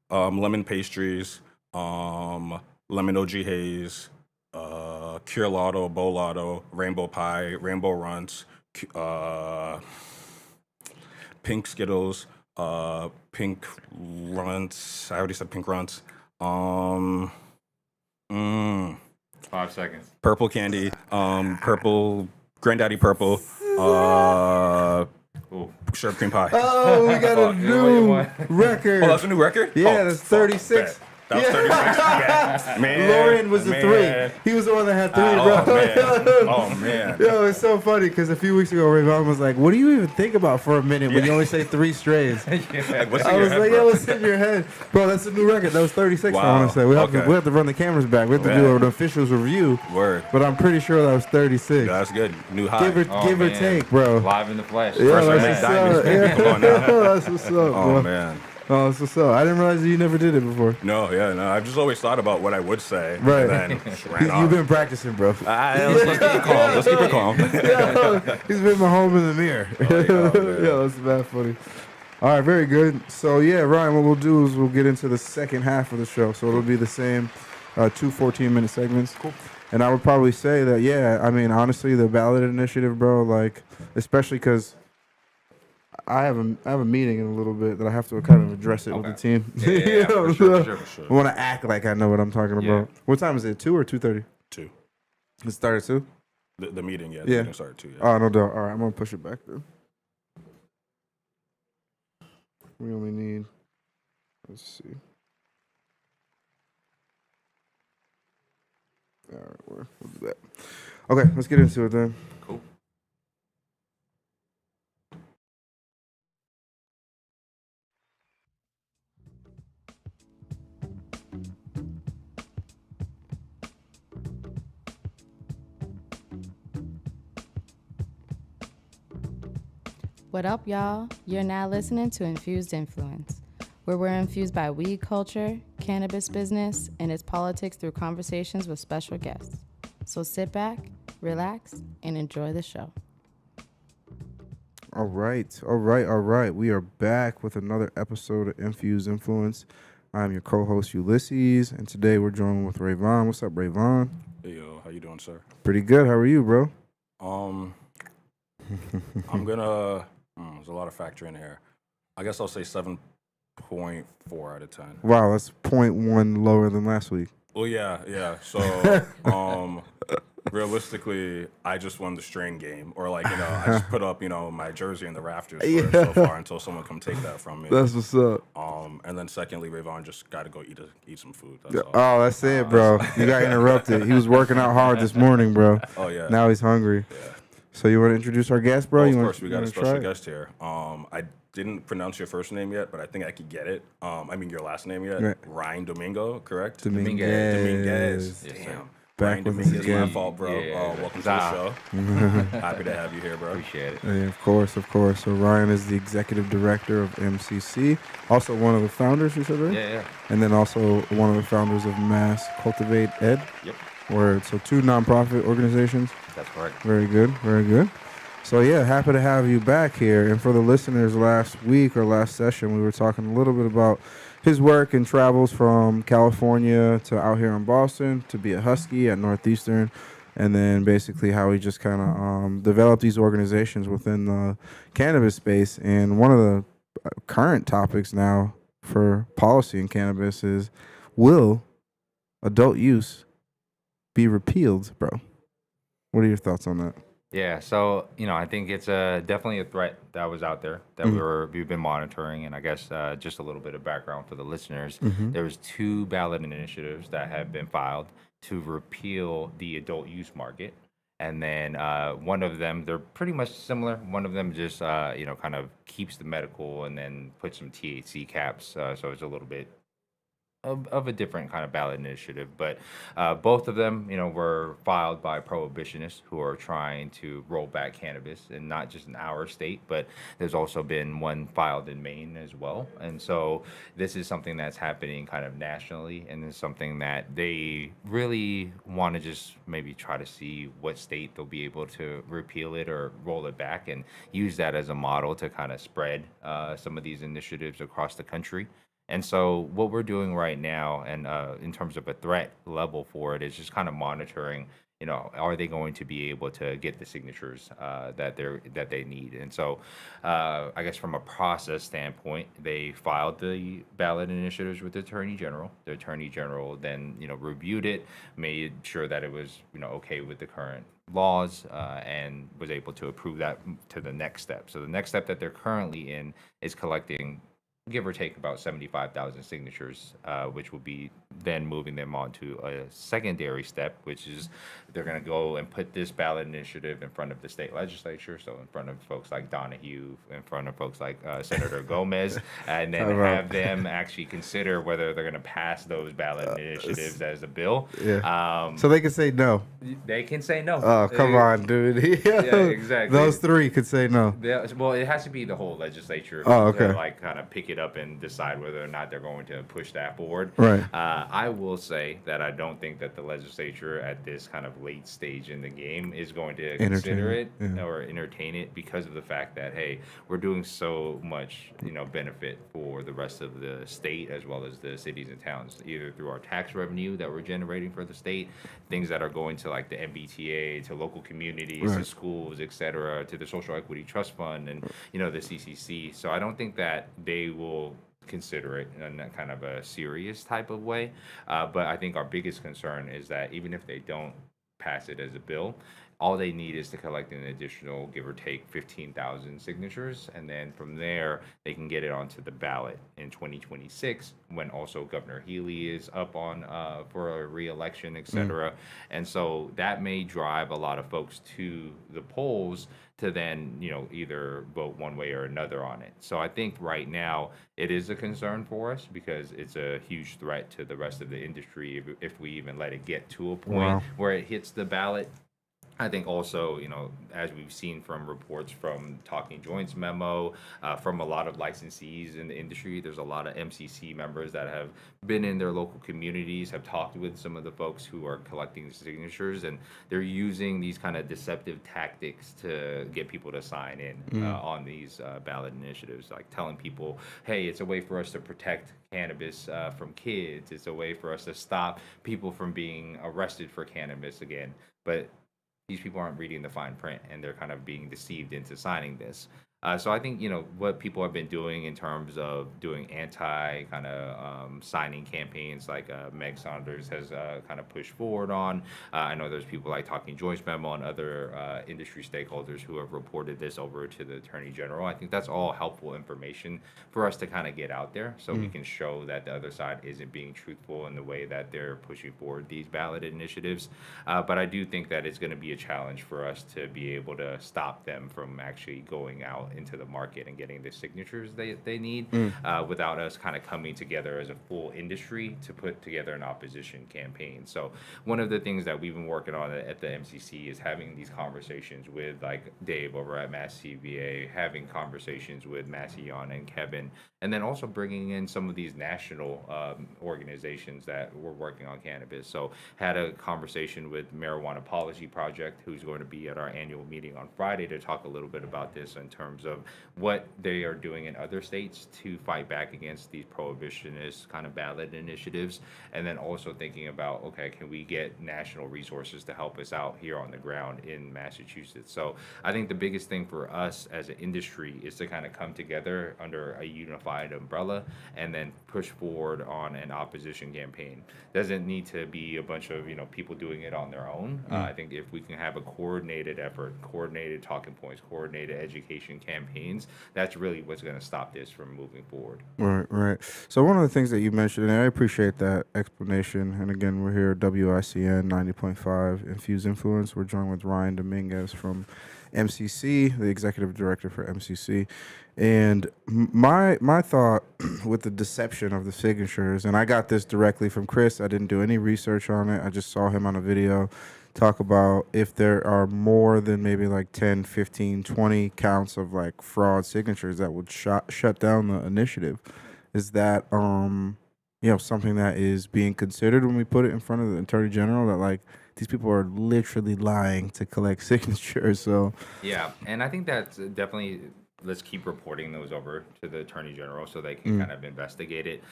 lemon pastries, lemon OG haze, Cure Lotto, Bow Lotto, Rainbow Pie, Rainbow Runts, pink Skittles, pink Runts. I already said pink Runts. 5 seconds. Purple candy, purple Granddaddy Purple, syrup cream pie. Oh, we got a new record. Oh, that's a new record? Yeah, Oh, that's fuck, 36. bet. That was 36. Man. Lauren was the Man. 3. He was the one that had 3, Oh, bro. man. Oh, man. Yo, it's so funny because a few weeks ago, Rayvon was like, "What do you even think about for a minute when you only say 3 strains?" Like, what's in I your was head, like, bro? "Yeah, what's in your head, bro? That's a new record. That was 36. I Wow. want to say we have Okay. to run the cameras back. We have to Man. do an officials review. Word. But I'm pretty sure that was 36. Yeah, that's good. New high. Give or man. take, bro. Live in the flesh. Yeah, Fresh that's like what's diamonds, up. baby. Yeah. Come on now. That's what's up, bro. Oh, man. Oh, that's what's up. I didn't realize you never did it before. No, I've just always thought about what I would say. Right. And then ran off. You've been practicing, bro. Let's keep it calm. Let's keep it calm. He's been my home in the mirror. Yeah, that's that funny. All right, very good. So, yeah, Ryan, what we'll do is we'll get into the second half of the show. So it'll be the same 2 14-minute segments. Cool. And I would probably say that, yeah, I mean, honestly, the ballot initiative, bro, like, especially because I have a meeting in a little bit that I have to kind of address it with the team. Yeah, for sure. I want to act like I know what I'm talking about. Yeah. What time is it? 2 or 2:30? 2. It started 2? The meeting, yeah. Yeah. The meeting started 2, yeah. Oh, no doubt. All right, I'm going to push it back then. We only need, let's see. All right, we'll do that. Okay, let's get into it then. Cool. What up, y'all? You're now listening to Infused Influence, where we're infused by weed culture, cannabis business, and its politics through conversations with special guests. So sit back, relax, and enjoy the show. All right. We are back with another episode of Infused Influence. I'm your co-host Ulysses, and today we're joined with Rayvon. What's up, Rayvon? Hey yo, how you doing, sir? Pretty good. How are you, bro? I'm gonna. There's a lot of factor in here. I guess I'll say 7.4 out of 10. Wow, that's 0.1 lower than last week. Well, yeah. So, realistically, I just won the strain game, or I just put up, my jersey in the rafters for it so far until someone come take that from me. That's what's up. And then secondly, Rayvon just got to go eat some food. That's all. Oh, that's it, bro. You got interrupted. He was working out hard this morning, bro. Oh yeah. Now he's hungry. Yeah. So you want to introduce our guest, bro? Well, You of wanna- course, we you got a wanna special try it? guest here. I didn't pronounce your first name yet, but I think I could get it. Your last name yet? Right. Ryan Domingo, correct? Dominguez. Dominguez. Yes, sir. Damn. Back Ryan with us Dominguez, my again. fault, bro. Yeah. Welcome to the show. Happy to have you here, bro. Appreciate it. Yeah, of course. So Ryan is the executive director of MCC, also one of the founders, you said, right? Yeah. And then also one of the founders of Mass Cultivate Ed. Yep. So two nonprofit organizations. That's correct. Very good. So yeah, happy to have you back here. And for the listeners, last week or last session, we were talking a little bit about his work and travels from California to out here in Boston to be a Husky at Northeastern, and then basically how he just kind of developed these organizations within the cannabis space. And one of the current topics now for policy in cannabis is, will adult use be repealed, bro? What are your thoughts on that? Yeah, so I think it's definitely a threat that was out there that we've been monitoring, and I guess just a little bit of background for the listeners. There was 2 ballot initiatives that have been filed to repeal the adult use market, and then one of them, they're pretty much similar. One of them just kind of keeps the medical and then puts some THC caps, so it's a little bit of a different kind of ballot initiative, but both of them, were filed by prohibitionists who are trying to roll back cannabis, and not just in our state, but there's also been one filed in Maine as well. And so this is something that's happening kind of nationally, and it's something that they really want to just maybe try to see what state they'll be able to repeal it or roll it back, and use that as a model to kind of spread some of these initiatives across the country. And so what we're doing right now, and in terms of a threat level for it, is just kind of monitoring, are they going to be able to get the signatures that they need? And so I guess from a process standpoint, they filed the ballot initiatives with the Attorney General. The Attorney General then, reviewed it, made sure that it was, okay with the current laws, and was able to approve that to the next step. So the next step that they're currently in is collecting, give or take, about 75,000 signatures, which will be then moving them on to a secondary step, which is they're going to go and put this ballot initiative in front of the state legislature, so in front of folks like Donahue, in front of folks like Senator Gomez, and then have them actually consider whether they're going to pass those ballot initiatives as a bill. Yeah. So they can say no. They can say no. Oh, come on, dude. Yeah, exactly. Those 3 could say no. Yeah, well, it has to be the whole legislature Oh, to okay. kind of pick it up and decide whether or not they're going to push that forward. Right. I will say that I don't think that the legislature at this kind of late stage in the game is going to consider it or entertain it, because of the fact that, hey, we're doing so much, benefit for the rest of the state as well as the cities and towns, either through our tax revenue that we're generating for the state, things that are going to like the MBTA, to local communities, to schools, et cetera, to the Social Equity Trust Fund, and the CCC. So I don't think that they will consider it in that kind of a serious type of way. But I think our biggest concern is that even if they don't pass it as a bill, all they need is to collect an additional, give or take, 15,000 signatures, and then from there they can get it onto the ballot in 2026, when also Governor Healy is up on for a re-election, etc. And so that may drive a lot of folks to the polls to then, either vote one way or another on it. So I think right now it is a concern for us, because it's a huge threat to the rest of the industry if we even let it get to a point where it hits the ballot. I think also, as we've seen from reports from Talking Joints memo, from a lot of licensees in the industry, there's a lot of MCC members that have been in their local communities, have talked with some of the folks who are collecting the signatures, and they're using these kind of deceptive tactics to get people to sign in on these ballot initiatives, like telling people, hey, it's a way for us to protect cannabis from kids. It's a way for us to stop people from being arrested for cannabis again. But these people aren't reading the fine print and they're kind of being deceived into signing this. So I think what people have been doing in terms of doing anti kind of signing campaigns, like Meg Saunders has kind of pushed forward on. I know there's people like Talking Joints Memo and other industry stakeholders who have reported this over to the Attorney General. I think that's all helpful information for us to kind of get out there, so we can show that the other side isn't being truthful in the way that they're pushing forward these ballot initiatives. But I do think that it's going to be a challenge for us to be able to stop them from actually going out into the market and getting the signatures they need, without us kind of coming together as a full industry to put together an opposition campaign. So one of the things that we've been working on at the MCC is having these conversations with like Dave over at Mass CVA, having conversations with Massillon and Kevin, and then also bringing in some of these national organizations that were working on cannabis. So had a conversation with Marijuana Policy Project, who's going to be at our annual meeting on Friday, to talk a little bit about this in terms of what they are doing in other states to fight back against these prohibitionist kind of ballot initiatives. And then also thinking about, okay, can we get national resources to help us out here on the ground in Massachusetts? So I think the biggest thing for us as an industry is to kind of come together under a unified umbrella and then push forward on an opposition campaign. Doesn't need to be a bunch of people doing it on their own. I think if we can have a coordinated effort, coordinated talking points, coordinated education campaigns, that's really what's going to stop this from moving forward. Right. So one of the things that you mentioned, and I appreciate that explanation. And again, we're here at WICN 90.5 Infused Influence. We're joined with Ryan Dominguez from MCC, the executive director for MCC. And my thought with the deception of the signatures, and I got this directly from Chris. I didn't do any research on it. I just saw him on a video talk about if there are more than maybe like 10, 15, 20 counts of like fraud signatures that would shut down the initiative. Is that something that is being considered when we put it in front of the Attorney General, that like these people are literally lying to collect signatures? So yeah, and I think that's definitely, let's keep reporting those over to the Attorney General so they can kind of investigate it.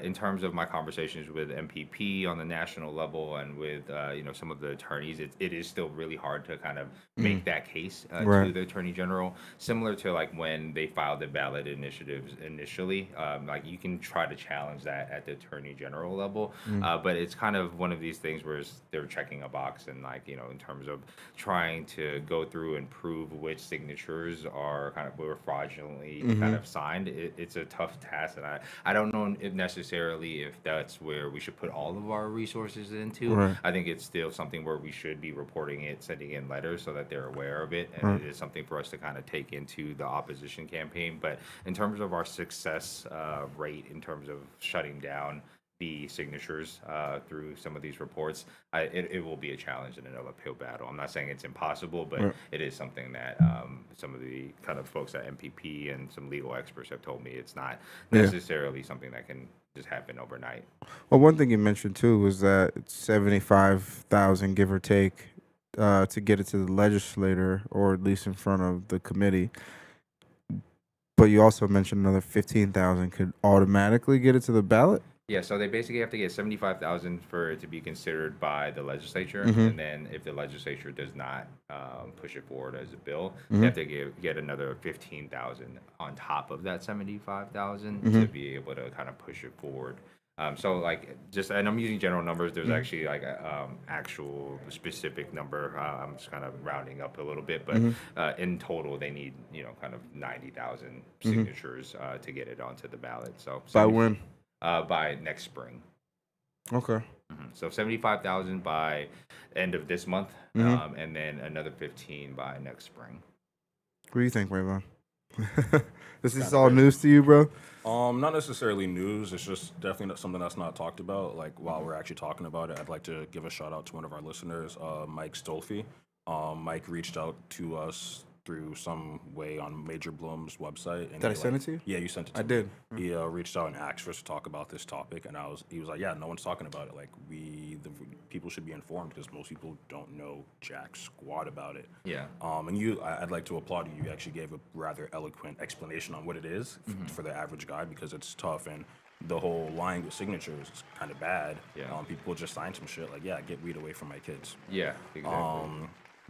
In terms of my conversations with MPP on the national level and with some of the attorneys, it is still really hard to kind of make that case to the Attorney General. Similar to like when they filed the ballot initiatives initially, like you can try to challenge that at the Attorney General level, but it's kind of one of these things where they're checking a box, and like in terms of trying to go through and prove which signatures are kind of were fraudulently kind of signed. It's a tough task, and I don't know if necessarily if that's where we should put all of our resources into. I think it's still something where we should be reporting it, sending in letters so that they're aware of it, and it is something for us to kind of take into the opposition campaign. But in terms of our success rate, in terms of shutting down the signatures through some of these reports, it will be a challenge and an uphill battle. I'm not saying it's impossible, but it is something that some of the kind of folks at MPP and some legal experts have told me it's not necessarily something that can just happen overnight. Well, one thing you mentioned too was that it's 75,000, give or take, to get it to the legislator, or at least in front of the committee. But you also mentioned another 15,000 could automatically get it to the ballot. Yeah, so they basically have to get 75,000 for it to be considered by the legislature, and then if the legislature does not push it forward as a bill, they have to get another 15,000 on top of that 75,000 to be able to kind of push it forward. So like and I'm using general numbers. There's actually like a actual specific number. I'm just kind of rounding up a little bit, but in total they need kind of 90,000 signatures to get it onto the ballot. So by when? By next spring. Okay. So 75,000 by end of this month, and then another 15 by next spring. What do you think, Rayvon? This is all news to you, bro? Not necessarily news. It's just definitely something that's not talked about. Like while we're actually talking about it, I'd like to give a shout out to one of our listeners, Mike Stolfi. Mike reached out to us through some way on Major Bloom's website. And Did I send it to you? Yeah, you sent it to I me. did. He reached out and asked for us to talk about this topic, and he was like, yeah, no one's talking about it. Like, the people should be informed because most people don't know jack squat about it. Yeah. And I'd like to applaud you. You actually gave a rather eloquent explanation on what it is for the average guy because it's tough and the whole line with signatures is kind of bad. Yeah. People just sign some shit like, yeah, get weed away from my kids. Yeah, exactly.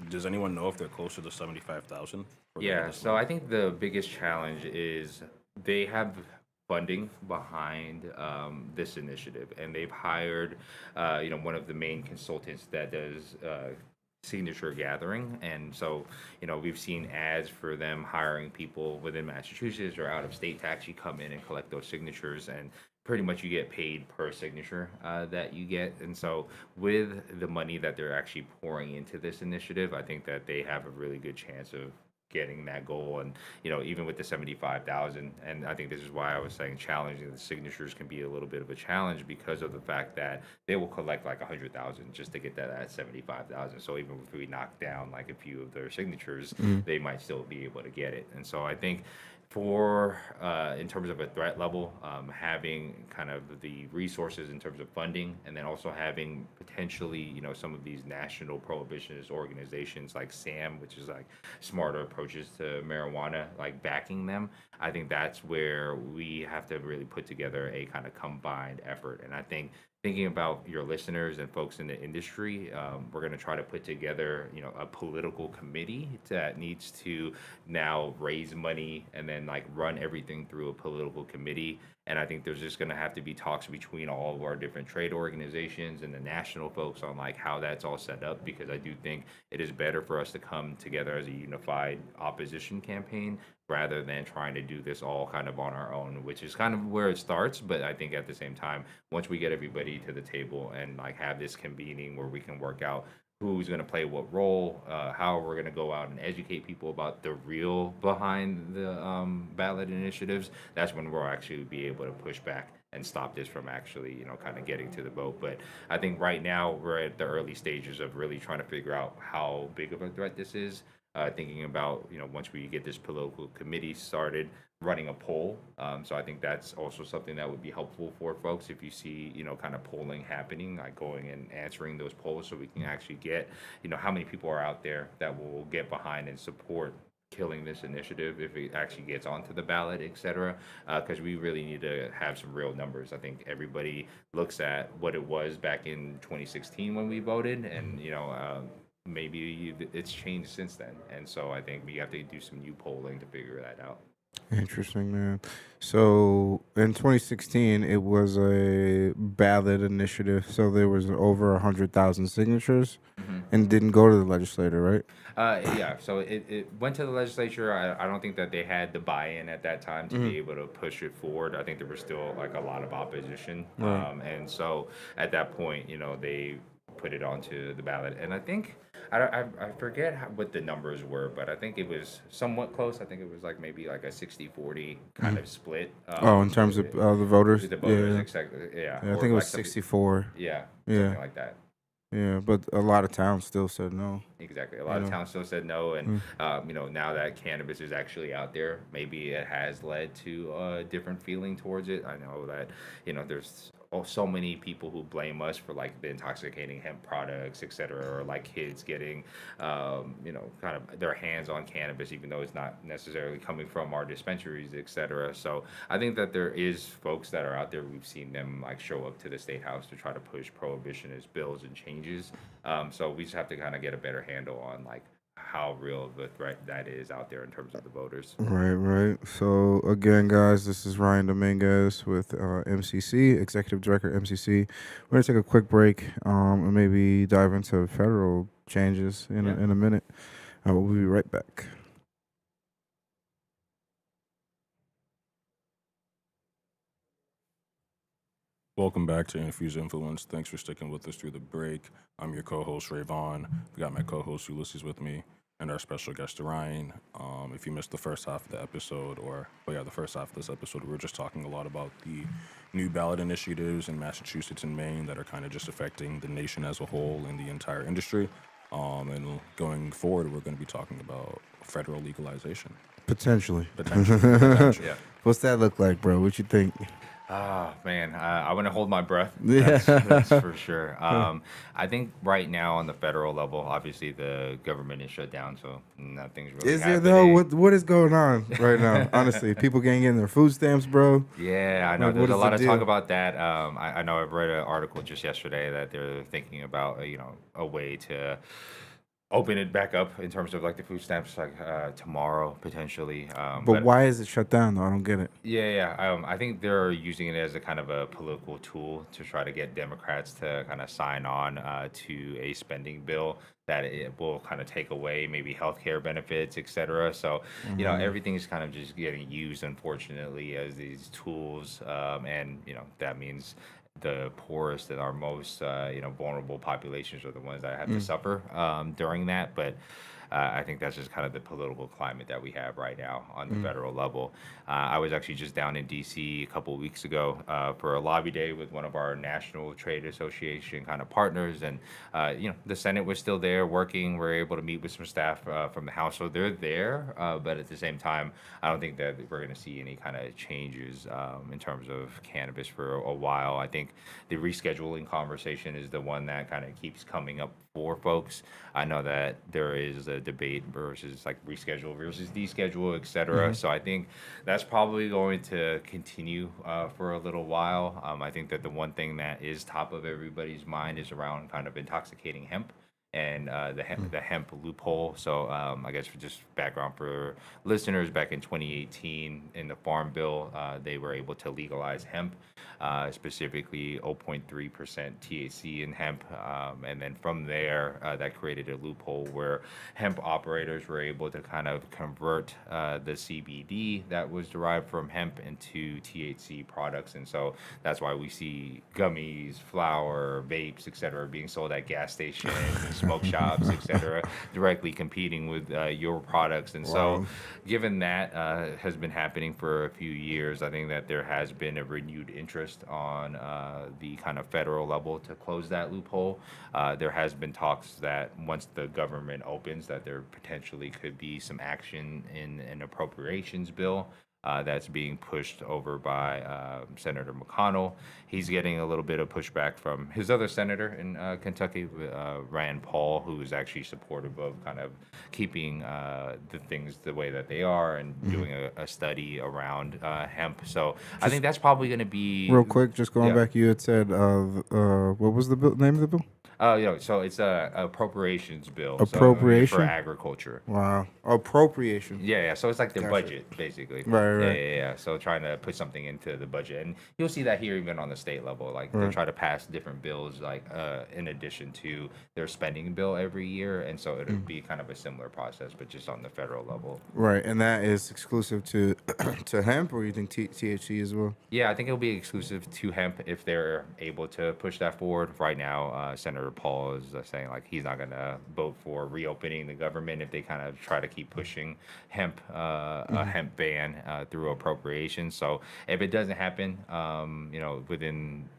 Does anyone know if they're closer to 75,000? Yeah, so I think the biggest challenge is they have funding behind this initiative, and they've hired, one of the main consultants that does signature gathering, and so we've seen ads for them hiring people within Massachusetts or out of state to actually come in and collect those signatures, and pretty much you get paid per signature that you get. And so with the money that they're actually pouring into this initiative, I think that they have a really good chance of getting that goal. And even with the 75,000, and I think this is why I was saying challenging the signatures can be a little bit of a challenge because of the fact that they will collect like 100,000 just to get that at 75,000. So even if we knock down like a few of their signatures, they might still be able to get it. And so I think for in terms of a threat level, having kind of the resources in terms of funding, and then also having potentially some of these national prohibitionist organizations like SAM, which is like Smarter Approaches to Marijuana, like backing them. I think that's where we have to really put together a kind of combined effort. And I think thinking about your listeners and folks in the industry, we're going to try to put together, a political committee that needs to now raise money and then like run everything through a political committee. And I think there's just going to have to be talks between all of our different trade organizations and the national folks on like how that's all set up, because I do think it is better for us to come together as a unified opposition campaign rather than trying to do this all kind of on our own, which is kind of where it starts. But I think at the same time, once we get everybody to the table and like have this convening where we can work out who's going to play what role, how we're going to go out and educate people about the real behind the ballot initiatives, that's when we'll actually be able to push back and stop this from actually, kind of getting to the vote. But I think right now we're at the early stages of really trying to figure out how big of a threat this is. Thinking about, once we get this political committee started, running a poll. So I think that's also something that would be helpful for folks if you see, kind of polling happening, like going and answering those polls so we can actually get, how many people are out there that will get behind and support killing this initiative if it actually gets onto the ballot, et cetera, because we really need to have some real numbers. I think everybody looks at what it was back in 2016 when we voted, and, maybe it's changed since then. And so I think we have to do some new polling to figure that out. Interesting, man. So in 2016, it was a ballot initiative. So there was over 100,000 signatures, and didn't go to the legislature, right? Yeah, so it went to the legislature. I don't think that they had the buy-in at that time to be able to push it forward. I think there was still like a lot of opposition. And so at that point, they put it onto the ballot. And I think I forget what the numbers were, but I think it was somewhat close. I think it was like maybe like a 60-40 kind of split. In terms of the voters? The voters, Yeah. exactly. Yeah. Yeah, I Or think it was like 64. Yeah, Yeah. something like that. Yeah, but a lot of towns still said no. Exactly. A lot of towns still said no, and now that cannabis is actually out there, maybe it has led to a different feeling towards it. I know that there's so many people who blame us for like the intoxicating hemp products, et cetera, or like kids getting kind of their hands on cannabis, even though it's not necessarily coming from our dispensaries, et cetera. So I think that there is folks that are out there. We've seen them like show up to the state house to try to push prohibitionist bills and changes. So we just have to kind of get a better handle on like how real of a threat that is out there in terms of the voters. Right. So again, guys, this is Ryan Dominguez with MCC, Executive Director MCC. We're gonna take a quick break and maybe dive into federal changes in a minute. We'll be right back. Welcome back to Infused Influence. Thanks for sticking with us through the break. I'm your co-host, Ray Vaughn. We got my co-host, Ulysses, with me, and our special guest, Ryan. If you missed the first half of the episode, the first half of this episode, we were just talking a lot about the new ballot initiatives in Massachusetts and Maine that are kind of just affecting the nation as a whole and the entire industry. And going forward, we're going to be talking about federal legalization. Potentially. Potentially. Yeah. What's that look like, bro? What you think? Oh man, I want to hold my breath. Yeah. That's for sure. I think right now on the federal level, obviously the government is shut down, so nothing's really Is there happening. though? What is going on right now? Honestly, people can't get their food stamps, bro. Yeah, I know. Like, what There's a is lot the of talk deal? about that. I know I've read an article just yesterday that they're thinking about, a way to open it back up in terms of like the food stamps, like tomorrow potentially. But why is it shut down though? I don't get it. Yeah. I think they're using it as a kind of a political tool to try to get Democrats to kind of sign on to a spending bill that it will kind of take away maybe healthcare benefits, et cetera. So, everything's kind of just getting used, unfortunately, as these tools. And, that means the poorest and our most, vulnerable populations are the ones that have to suffer during that. But I think that's just kind of the political climate that we have right now on the federal level. I was actually just down in D.C. a couple of weeks ago for a lobby day with one of our National Trade Association kind of partners, and the Senate was still there working. We were able to meet with some staff from the House, so they're there. But at the same time, I don't think that we're going to see any kind of changes in terms of cannabis for a while. I think the rescheduling conversation is the one that kind of keeps coming up for folks. I know that there is a debate versus like reschedule versus deschedule, et cetera. So I think that's probably going to continue for a little while. I think that the one thing that is top of everybody's mind is around kind of intoxicating hemp and the hemp loophole. So I guess for just background for listeners, back in 2018 in the Farm Bill, they were able to legalize hemp, specifically 0.3% THC in hemp. And then from there, that created a loophole where hemp operators were able to kind of convert the CBD that was derived from hemp into THC products. And so that's why we see gummies, flour, vapes, et cetera, being sold at gas stations and smoke shops, et cetera, directly competing with your products. And so given that has been happening for a few years, I think that there has been a renewed interest on the kind of federal level to close that loophole. There has been talks that once the government opens, that there potentially could be some action in an appropriations bill that's being pushed over by Senator McConnell. He's getting a little bit of pushback from his other senator in Kentucky, Rand Paul, who is actually supportive of kind of keeping the things the way that they are and doing a study around hemp. So I think that's probably going to be Real quick, just going Yeah. back, you had said, what was the name of the bill? So it's a appropriations bill. Appropriation? for agriculture. Wow, appropriation. Yeah. So it's like the Gotcha. budget, basically. Right. Yeah. So trying to put something into the budget, and you'll see that here even on the state level. Like they try to pass different bills, like in addition to their spending bill every year, and so it'll be kind of a similar process, but just on the federal level. Right, and that is exclusive to to hemp, or you think THC as well? Yeah, I think it'll be exclusive to hemp if they're able to push that forward. Right now, Senator Paul is saying like he's not going to vote for reopening the government if they kind of try to keep pushing hemp, a hemp ban through appropriation. So if it doesn't happen, within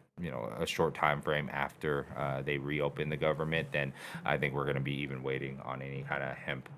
a short time frame after they reopen the government, then I think we're going to be even waiting on any kind of hemp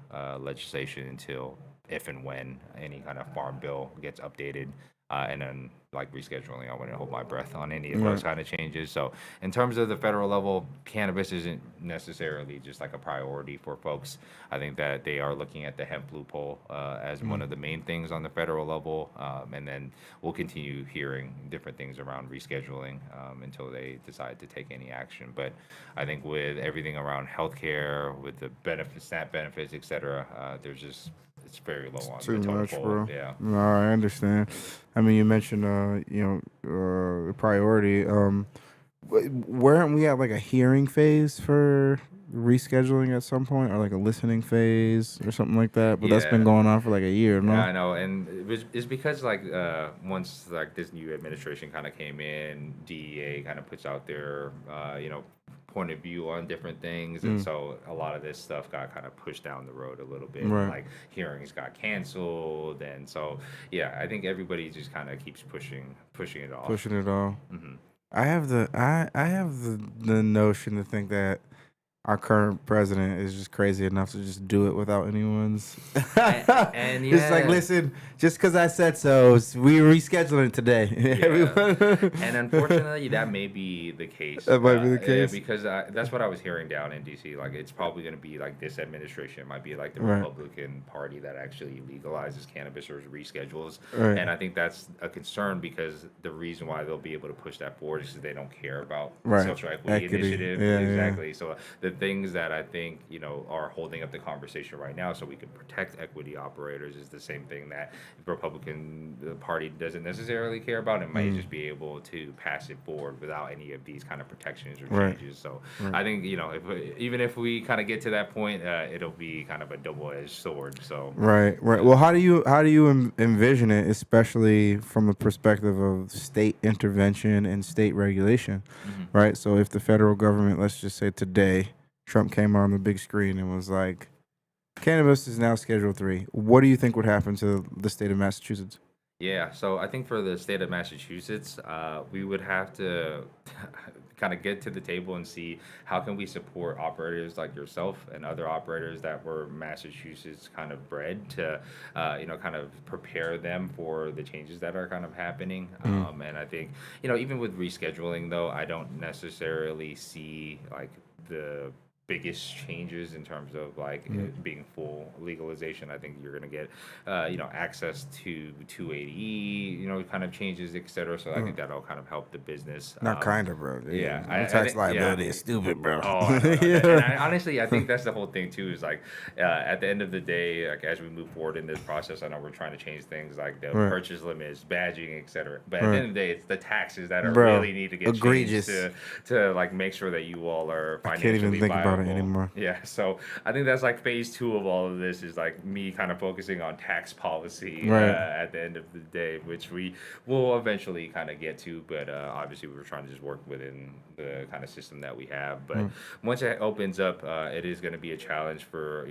legislation until if and when any kind of farm bill gets updated. And then like rescheduling, I wouldn't hold my breath on any of those kind of changes. So in terms of the federal level, cannabis isn't necessarily just like a priority for folks. I think that they are looking at the hemp loophole as one of the main things on the federal level. And then we'll continue hearing different things around rescheduling until they decide to take any action. But I think with everything around healthcare, with the benefits, SNAP benefits, et cetera, there's just it's very low on Too the totem much, pole. bro. Yeah. No, I understand. I mean, you mentioned, priority. Weren't we at like a hearing phase for rescheduling at some point, or like a listening phase or something like that? But that's been Yeah. going on for like a year, no? Yeah, I know, and it's because like once like this new administration kind of came in, DEA kind of puts out their point of view on different things, and so a lot of this stuff got kind of pushed down the road a little bit. Right. Like hearings got canceled, and so yeah, I think everybody just kind of keeps pushing it off. Pushing it all. Mhm. I have the notion to think that our current president is just crazy enough to just do it without anyone's. And It's like, yeah. listen, just because I said so, we rescheduling it today. And unfortunately, that may be the case. That might be the Yeah, case. because that's what I was hearing down in DC. Like, it's probably going to be like this administration. It might be like the Right. Republican Party that actually legalizes cannabis or reschedules. Right. And I think that's a concern because the reason why they'll be able to push that forward is because they don't care about Right. social equity Equity. initiative. Yeah, yeah. Exactly. So the things that I think are holding up the conversation right now, so we can protect equity operators, is the same thing that the Republican Party doesn't necessarily care about, and might just be able to pass it forward without any of these kind of protections or Right. changes. So I think even if we kind of get to that point, it'll be kind of a double-edged sword. So Right, right. Well, how do you envision it, especially from the perspective of state intervention and state regulation, right? So if the federal government, let's just say today, Trump came on the big screen and was like, cannabis is now Schedule 3. What do you think would happen to the state of Massachusetts? Yeah, so I think for the state of Massachusetts, we would have to kind of get to the table and see how can we support operators like yourself and other operators that were Massachusetts kind of bred to, kind of prepare them for the changes that are kind of happening. And I think, even with rescheduling though, I don't necessarily see like the biggest changes in terms of like it being full legalization. I think you're going to get, access to 280E, kind of changes, et cetera. So I think that'll kind of help the business. Not kind of, bro. Yeah, Tax liability is stupid, bro. Oh, I know. And honestly, I think that's the whole thing too. Is like, at the end of the day, like as we move forward in this process, I know we're trying to change things like the Right. purchase limits, badging, et cetera. But at Right. the end of the day, it's the taxes that are Bro, really need to get egregious. changed to like make sure that you all are I financially can't even think viable. about it anymore. Yeah, so I think that's like phase 2 of all of this is like me kind of focusing on tax policy Right. at the end of the day, which we will eventually kind of get to. But obviously, we were trying to just work within the kind of system that we have. But once it opens up, it is going to be a challenge for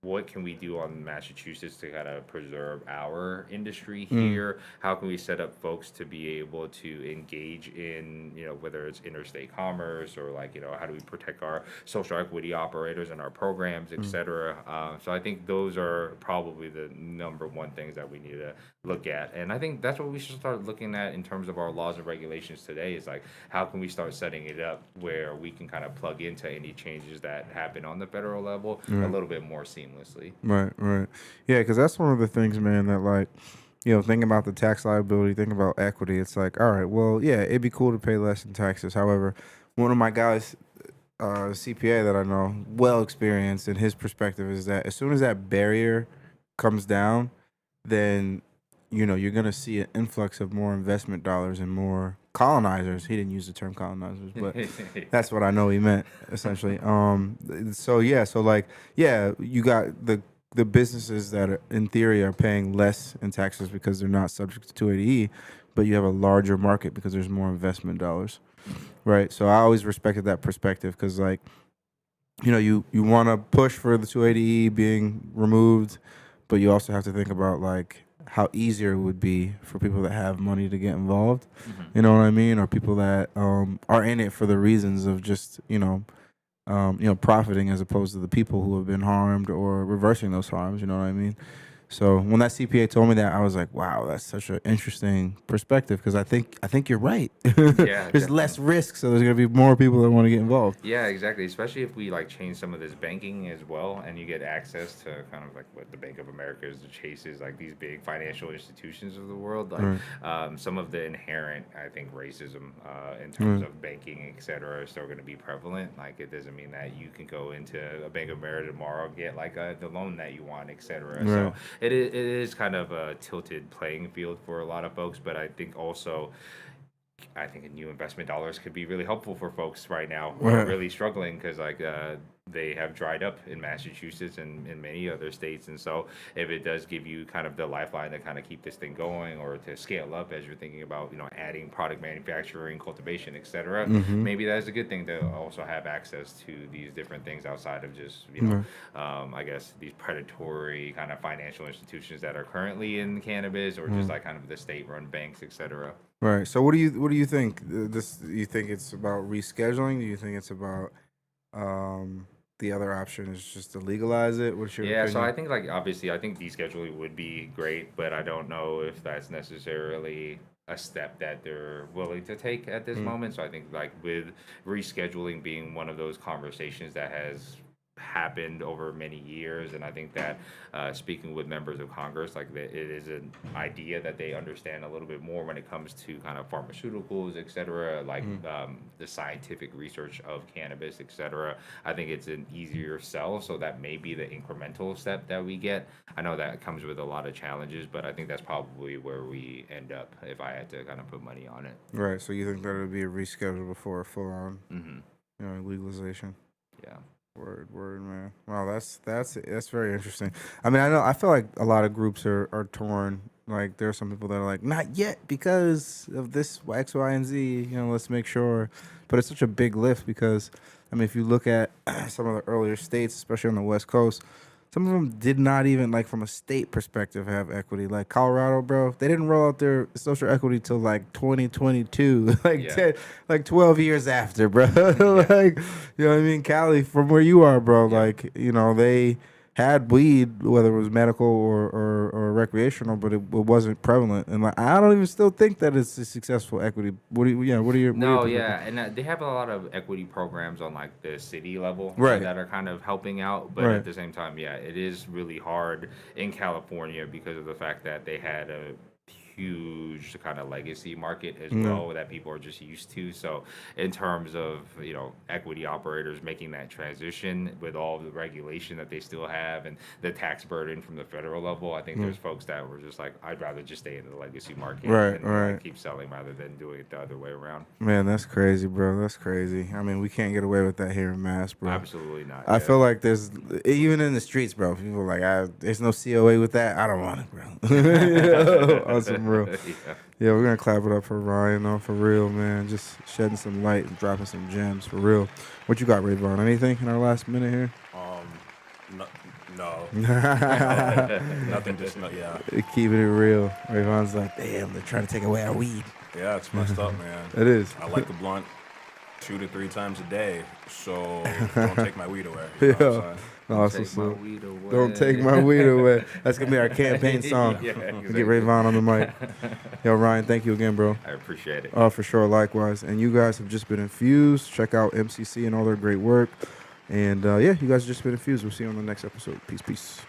what can we do on Massachusetts to kind of preserve our industry here? How can we set up folks to be able to engage in, whether it's interstate commerce or like, how do we protect our social equity operators and our programs, et cetera? So I think those are probably the number one things that we need to look at. And I think that's what we should start looking at in terms of our laws and regulations today is like, how can we start setting it up where we can kind of plug into any changes that happen on the federal level a little bit more seamlessly. Right, right. Yeah, because that's one of the things, man, that like, thinking about the tax liability, thinking about equity, it's like, all right, well, yeah, it'd be cool to pay less in taxes. However, one of my guys, CPA that I know, well experienced, and his perspective is that as soon as that barrier comes down, then, you're going to see an influx of more investment dollars and more colonizers. He didn't use the term colonizers, but that's what I know he meant essentially. You got the businesses that are, in theory are paying less in taxes because they're not subject to 280E, but you have a larger market because there's more investment dollars, right? So I always respected that perspective because like, you want to push for the 280E being removed, but you also have to think about like how easier it would be for people that have money to get involved. You know what I mean? Or people that are in it for the reasons of just, profiting as opposed to the people who have been harmed or reversing those harms. You know what I mean? So when that CPA told me that, I was like, wow, that's such an interesting perspective because I think you're right. Yeah, There's less risk, so there's gonna be more people that want to get involved. Yeah, exactly. Especially if we like change some of this banking as well, and you get access to kind of like what the Bank of America is, the Chases, like these big financial institutions of the world. Like some of the inherent, I think, racism in terms of banking, et cetera, are still going to be prevalent. Like it doesn't mean that you can go into a Bank of America tomorrow and get like the loan that you want, et cetera. Right. So it is kind of a tilted playing field for a lot of folks, but I think also new investment dollars could be really helpful for folks right now who are really struggling because like they have dried up in Massachusetts and in many other states. And so if it does give you kind of the lifeline to kind of keep this thing going or to scale up as you're thinking about, adding product manufacturing, cultivation, et cetera, maybe that's a good thing to also have access to these different things outside of just, I guess these predatory kind of financial institutions that are currently in cannabis or just like kind of the state-run banks, et cetera. Right. So what do you think? You think it's about rescheduling? Do you think it's about The other option is just to legalize it. What's your Yeah, so opinion? I think like obviously I think descheduling would be great, but I don't know if that's necessarily a step that they're willing to take at this moment. So I think like with rescheduling being one of those conversations that has happened over many years, and I think that speaking with members of Congress, like it is an idea that they understand a little bit more when it comes to kind of pharmaceuticals, et cetera, like the scientific research of cannabis, et cetera. I think it's an easier sell, so that may be the incremental step that we get. I know that comes with a lot of challenges, but I think that's probably where we end up if I had to kind of put money on it. Right. So you think that it would be a reschedule before a full on, legalization? Yeah. Word, man. Wow, that's very interesting. I mean, I feel like a lot of groups are torn. Like there are some people that are like, not yet because of this X, Y, and Z. Let's make sure. But it's such a big lift because, I mean, if you look at some of the earlier states, especially on the West Coast, some of them did not even, like, from a state perspective, have equity. Like Colorado, bro, they didn't roll out their social equity till like 2022, like Yeah. 10, like 12 years after, bro. Like, you know what I mean? Cali, from where you are, bro, like, they had weed, whether it was medical or recreational, but it wasn't prevalent. And like, I don't even still think that it's a successful equity. What are your No, perspective? yeah, and they have a lot of equity programs on like the city level Right. that are kind of helping out, but Right. at the same time, yeah, it is really hard in California because of the fact that they had a huge kind of legacy market as well that people are just used to. So in terms of equity operators making that transition with all the regulation that they still have and the tax burden from the federal level, I think there's folks that were just like, I'd rather just stay in the legacy market Right, and right. keep selling rather than doing it the other way around. Man, that's crazy, bro. That's crazy. I mean, we can't get away with that here in Mass, bro. Absolutely not. I yeah. feel like there's, even in the streets, bro, people are like, there's no COA with that. I don't want it, bro. On some real. Yeah, we're going to clap it up for Ryan, though, for real, man. Just shedding some light and dropping some gems, for real. What you got, Rayvon? Anything in our last minute here? No. Nothing. Just no. Yeah. Keeping it real. Rayvon's like, damn, they're trying to take away our weed. Yeah, it's messed up, man. It is. I like the blunt 2 to 3 times a day, so don't take my weed away. You know what I'm saying? Awesome. Take my weed away. Don't take my weed away. That's going to be our campaign song. Yeah, We'll exactly. get Rayvon on the mic. Yo, Ryan, thank you again, bro. I appreciate it. For sure, likewise. And you guys have just been infused. Check out MCC and all their great work. And yeah, you guys have just been infused. We'll see you on the next episode. Peace, peace.